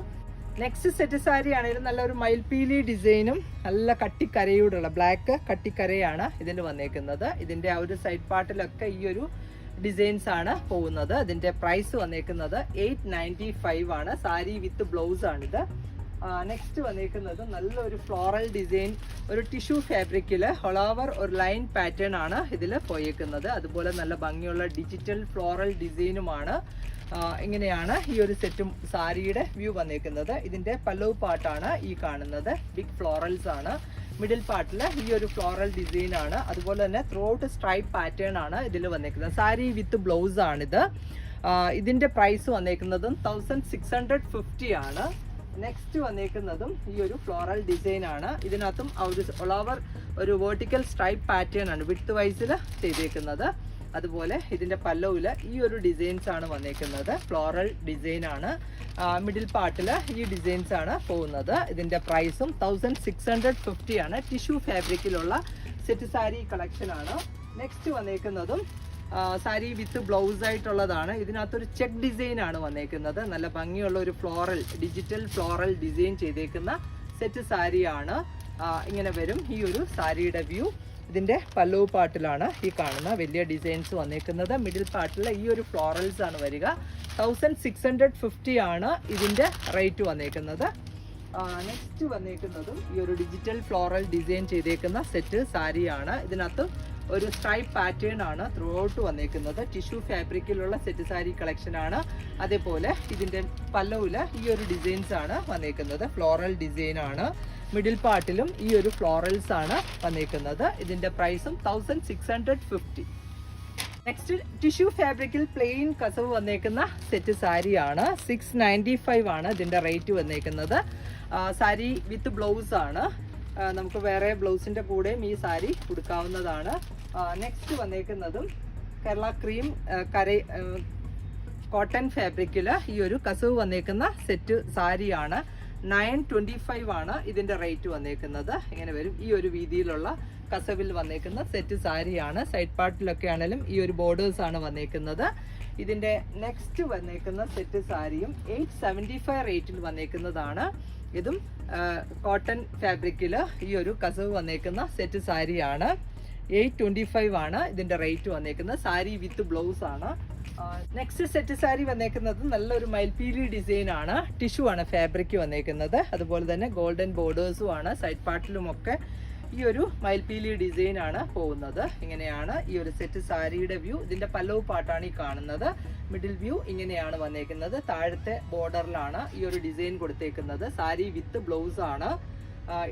Speaker 1: നെക്സ്റ്റ് സെറ്റ് സാരി ആണെങ്കിലും നല്ലൊരു മയിൽപീലി ഡിസൈനും നല്ല കട്ടിക്കരയോടുള്ള ബ്ലാക്ക് കട്ടിക്കരയാണ് ഇതിൽ വന്നേക്കുന്നത്. ഇതിൻ്റെ ആ ഒരു സൈഡ് പാർട്ടിലൊക്കെ ഈ ഒരു ഡിസൈൻസ് ആണ് പോകുന്നത്. ഇതിൻ്റെ പ്രൈസ് വന്നേക്കുന്നത് 895 ആണ്. സാരി വിത്ത് ബ്ലൗസ് ആണിത്. നെക്സ്റ്റ് വന്നേക്കുന്നത് നല്ലൊരു ഫ്ലോറൽ ഡിസൈൻ, ഒരു ടിഷ്യൂ ഫാബ്രിക്കിൽ ഓൾ ഒരു ലൈൻ പാറ്റേൺ ആണ് ഇതിൽ പോയേക്കുന്നത്. അതുപോലെ നല്ല ഭംഗിയുള്ള ഡിജിറ്റൽ ഫ്ലോറൽ ഡിസൈനുമാണ്. ഇങ്ങനെയാണ് ഈ ഒരു സെറ്റും സാരിയുടെ വ്യൂ വന്നേക്കുന്നത്. ഇതിൻ്റെ പല്ലവ് പാർട്ടാണ് ഈ കാണുന്നത്. ബിഗ് ഫ്ലോറൽസ് ആണ്. മിഡിൽ പാർട്ടിൽ ഈ ഒരു ഫ്ലോറൽ ഡിസൈൻ ആണ്. അതുപോലെ തന്നെ ത്രൂ ഔട്ട് സ്ട്രൈപ്പ് പാറ്റേൺ ആണ് ഇതിൽ വന്നേക്കുന്നത്. സാരി വിത്ത് ബ്ലൗസ് ആണിത്. ഇതിൻ്റെ പ്രൈസ് വന്നേക്കുന്നതും 1650 ആണ്. നെക്സ്റ്റ് വന്നേക്കുന്നതും ഈ ഒരു ഫ്ലോറൽ ഡിസൈൻ ആണ്. ഇതിനകത്തും ഒരു വേർട്ടിക്കൽ സ്ട്രൈപ്പ് പാറ്റേൺ ആണ് വിഡ്ത്ത് വൈസിൽ ചെയ്തേക്കുന്നത്. അതുപോലെ ഇതിൻ്റെ പല്ലവിൽ ഈ ഒരു ഡിസൈൻസ് ആണ് വന്നേക്കുന്നത്. ഫ്ലോറൽ ഡിസൈൻ ആണ്. മിഡിൽ പാർട്ടിൽ ഈ ഡിസൈൻസ് ആണ് പോകുന്നത്. ഇതിൻ്റെ പ്രൈസും 1650 ആണ്. ടിഷ്യൂ ഫാബ്രിക്കിലുള്ള സെറ്റ് സാരി കളക്ഷൻ ആണ്. നെക്സ്റ്റ് വന്നേക്കുന്നതും സാരി വിത്ത് ബ്ലൗസ് ആയിട്ടുള്ളതാണ്. ഇതിനകത്തൊരു ചെക്ക് ഡിസൈൻ ആണ് വന്നേക്കുന്നത്. നല്ല ഭംഗിയുള്ള ഒരു ഡിജിറ്റൽ ഫ്ലോറൽ ഡിസൈൻ ചെയ്തേക്കുന്ന സെറ്റ് സാരിയാണ്. ഇങ്ങനെ വരും ഈ ഒരു സാരിയുടെ വ്യൂ. ഇതിൻ്റെ പല്ലവ് പാർട്ടിലാണ് ഈ കാണുന്ന വലിയ ഡിസൈൻസ് വന്നേക്കുന്നത്. മിഡിൽ പാർട്ടിൽ ഈ ഒരു ഫ്ലോറൽസ് ആണ് വരിക. 1650 ആണ് ഇതിൻ്റെ റേറ്റ് വന്നേക്കുന്നത്. നെക്സ്റ്റ് വന്നേക്കുന്നതും ഈ ഒരു ഡിജിറ്റൽ ഫ്ലോറൽ ഡിസൈൻ ചെയ്തേക്കുന്ന സെറ്റ് സാരിയാണ്. ഇതിനകത്ത് ഒരു സ്ട്രൈപ്പ് പാറ്റേൺ ആണ് ത്രൂ ഔട്ട് വന്നേക്കുന്നത്. ടിഷ്യൂ ഫാബ്രിക്കിലുള്ള സെറ്റ് സാരി കളക്ഷൻ ആണ്. അതേപോലെ ഇതിൻ്റെ പല്ലവിൽ ഈ ഒരു ഡിസൈൻസ് ആണ് വന്നേക്കുന്നത്. ഫ്ലോറൽ ഡിസൈൻ ആണ്. മിഡിൽ പാർട്ടിലും ഈ ഒരു ഫ്ലോറൽസ് ആണ് വന്നേക്കുന്നത്. ഇതിൻ്റെ പ്രൈസും 1650. നെക്സ്റ്റ് ടിഷ്യൂ ഫാബ്രിക്കിൽ പ്ലെയിൻ കസവ് വന്നേക്കുന്ന സെറ്റ് സാരിയാണ്. 695 ആണ് ഇതിൻ്റെ റേറ്റ് വന്നേക്കുന്നത്. സാരി വിത്ത് ബ്ലൗസ് ആണ്. നമുക്ക് വേറെ ബ്ലൗസിൻ്റെ കൂടെയും ഈ സാരി കൊടുക്കാവുന്നതാണ്. നെക്സ്റ്റ് വന്നേക്കുന്നതും കേരള ക്രീം കോട്ടൺ ഫാബ്രിക്കിൽ ഈ ഒരു കസവ് വന്നേക്കുന്ന സെറ്റ് സാരിയാണ്. 925 ആണ് ഇതിൻ്റെ റേറ്റ് വന്നേക്കുന്നത്. ഇങ്ങനെ വരും ഈ ഒരു രീതിയിലുള്ള കസവിൽ വന്നേക്കുന്ന സെറ്റ് സാരിയാണ്. സൈഡ് പാർട്ടിലൊക്കെ ആണെങ്കിലും ഈ ഒരു ബോർഡേഴ്സ് ആണ് വന്നേക്കുന്നത്. ഇതിൻ്റെ നെക്സ്റ്റ് വന്നേക്കുന്ന സെറ്റ് സാരിയും 875 റേറ്റിൽ വന്നേക്കുന്നതാണ്. ഇതും കോട്ടൺ ഫാബ്രിക്കിൽ ഈ ഒരു കസവ് വന്നേക്കുന്ന സെറ്റ് സാരിയാണ്. 825 ആണ് ഇതിൻ്റെ റേറ്റ് വന്നേക്കുന്നത്. സാരി വിത്ത് ബ്ലൗസ് ആണ്. നെക്സ്റ്റ് സെറ്റ് സാരി വന്നേക്കുന്നത് നല്ലൊരു മയിൽപീലി ഡിസൈൻ ആണ്. ടിഷ്യൂ ആണ് ഫാബ്രിക് വന്നേക്കുന്നത്. അതുപോലെ തന്നെ ഗോൾഡൻ ബോർഡേഴ്സും ആണ്. സൈഡ് പാർട്ടിലുമൊക്കെ ഈ ഒരു മയിൽപീലി ഡിസൈൻ ആണ് പോകുന്നത്. ഇങ്ങനെയാണ് ഈ ഒരു സെറ്റ് സാരിയുടെ വ്യൂ. ഇതിന്റെ പല്ലവ് പാട്ടാണ് ഈ കാണുന്നത്. മിഡിൽ വ്യൂ ഇങ്ങനെയാണ് വന്നേക്കുന്നത്. താഴത്തെ ബോർഡറിലാണ് ഈ ഒരു ഡിസൈൻ കൊടുത്തേക്കുന്നത്. സാരി വിത്ത് ബ്ലൗസ് ആണ്.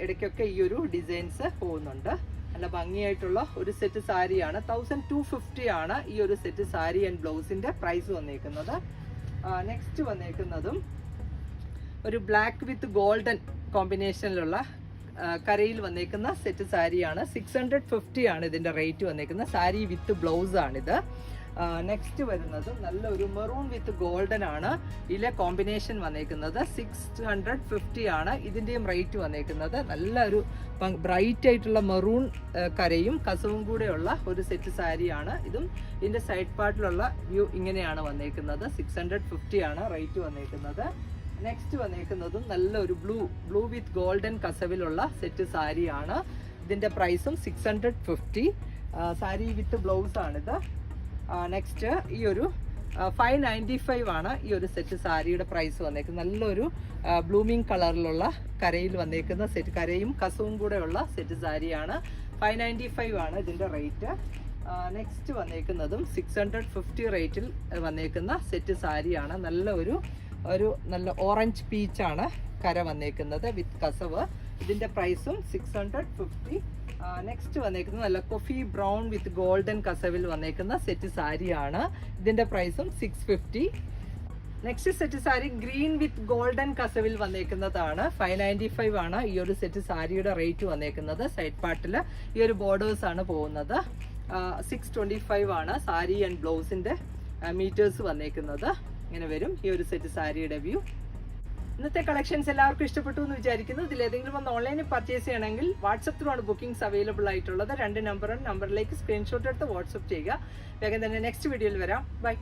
Speaker 1: ഇടയ്ക്കൊക്കെ ഈ ഒരു ഡിസൈൻസ് പോകുന്നുണ്ട്. നല്ല ഭംഗിയായിട്ടുള്ള ഒരു സെറ്റ് സാരിയാണ്. 1250 ആണ് ഈ ഒരു സെറ്റ് സാരി ആൻഡ് ബ്ലൗസിന്റെ പ്രൈസ് വന്നേക്കുന്നത്. നെക്സ്റ്റ് വന്നേക്കുന്നതും ഒരു ബ്ലാക്ക് വിത്ത് ഗോൾഡൻ കോമ്പിനേഷനിലുള്ള കരയിൽ വന്നേക്കുന്ന സെറ്റ് സാരിയാണ്. 650 ആണ് ഇതിന്റെ റേറ്റ് വന്നേക്കുന്നത്. സാരി വിത്ത് ബ്ലൗസ് ആണിത്. നെക്സ്റ്റ് വരുന്നത് നല്ലൊരു മെറൂൺ വിത്ത് ഗോൾഡൻ ആണ് ഇതിലെ കോമ്പിനേഷൻ വന്നേക്കുന്നത്. 650 ആണ് ഇതിന്റെയും റേറ്റ് വന്നേക്കുന്നത്. നല്ലൊരു ബ്രൈറ്റ് ആയിട്ടുള്ള മെറൂൺ കരയും കസവും കൂടെയുള്ള ഒരു സെറ്റ് സാരിയാണ്. ഇതും ഇതിന്റെ സൈഡ് പാർട്ടിലുള്ള വ്യൂ ഇങ്ങനെയാണ് വന്നേക്കുന്നത്. 650 ആണ് റേറ്റ് വന്നേക്കുന്നത്. നെക്സ്റ്റ് വന്നേക്കുന്നതും നല്ലൊരു ബ്ലൂ വിത്ത് ഗോൾഡൻ കസവിലുള്ള സെറ്റ് സാരിയാണ്. ഇതിന്റെ പ്രൈസും 650. സാരി വിത്ത് ബ്ലൗസ് ആണിത്. നെക്സ്റ്റ് ഈ ഒരു 595 ആണ് ഈ ഒരു സെറ്റ് സാരിയുടെ പ്രൈസ് വന്നേക്കുന്നത്. നല്ലൊരു ബ്ലൂമിങ് കളറിലുള്ള കരയിൽ വന്നേക്കുന്ന സെറ്റ്, കരയും കസവും കൂടെയുള്ള സെറ്റ് സാരിയാണ്. 595 ആണ് ഇതിന്റെ റേറ്റ്. നെക്സ്റ്റ് വന്നേക്കുന്നതും 650 റേറ്റിൽ വന്നേക്കുന്ന സെറ്റ് സാരിയാണ്. നല്ല ഓറഞ്ച് പീച്ചാണ് കര വന്നേക്കുന്നത് വിത്ത് കസവ്. ഇതിന്റെ പ്രൈസും 650. നെക്സ്റ്റ് വന്നേക്കുന്നത് നല്ല കോഫി ബ്രൗൺ വിത്ത് ഗോൾഡൻ കസവിൽ വന്നേക്കുന്ന സെറ്റ് സാരിയാണ്. ഇതിന്റെ പ്രൈസും 650. Next set sari green with golden കസവിൽ വന്നേക്കുന്നതാണ്. 595 ആണ് ഈ ഒരു സെറ്റ് സാരിയുടെ റേറ്റ് വന്നേക്കുന്നത്. സൈഡ് പാർട്ടിൽ ഈ ഒരു ബോർഡേഴ്സ് ആണ് പോകുന്നത്. 625 ആണ് സാരി ആൻഡ് ബ്ലൗസിന്റെ മീറ്റേഴ്സ് വന്നേക്കുന്നത്. ഇങ്ങനെ വരും ഈ ഒരു സെറ്റ് സാരിയുടെ വ്യൂ. ഇന്നത്തെ കളക്ഷൻസ് എല്ലാവർക്കും ഇഷ്ടപ്പെട്ടു എന്ന് വിചാരിക്കുന്നു. ഇതിൽ ഏതെങ്കിലും ഒന്ന് ഓൺലൈനിൽ പർച്ചേസ് ചെയ്യണമെങ്കിൽ വാട്സപ്പ് ത്രൂ ആണ് ബുക്കിംഗ്സ് അവൈലബിൾ ആയിട്ടുള്ളത്. 2 നമ്പറിലേക്ക് സ്ക്രീൻഷോട്ട് എടുത്ത് വാട്സപ്പ് ചെയ്യുക. വേഗം തന്നെ നെക്സ്റ്റ് വീഡിയോയിൽ വരാം. ബൈ.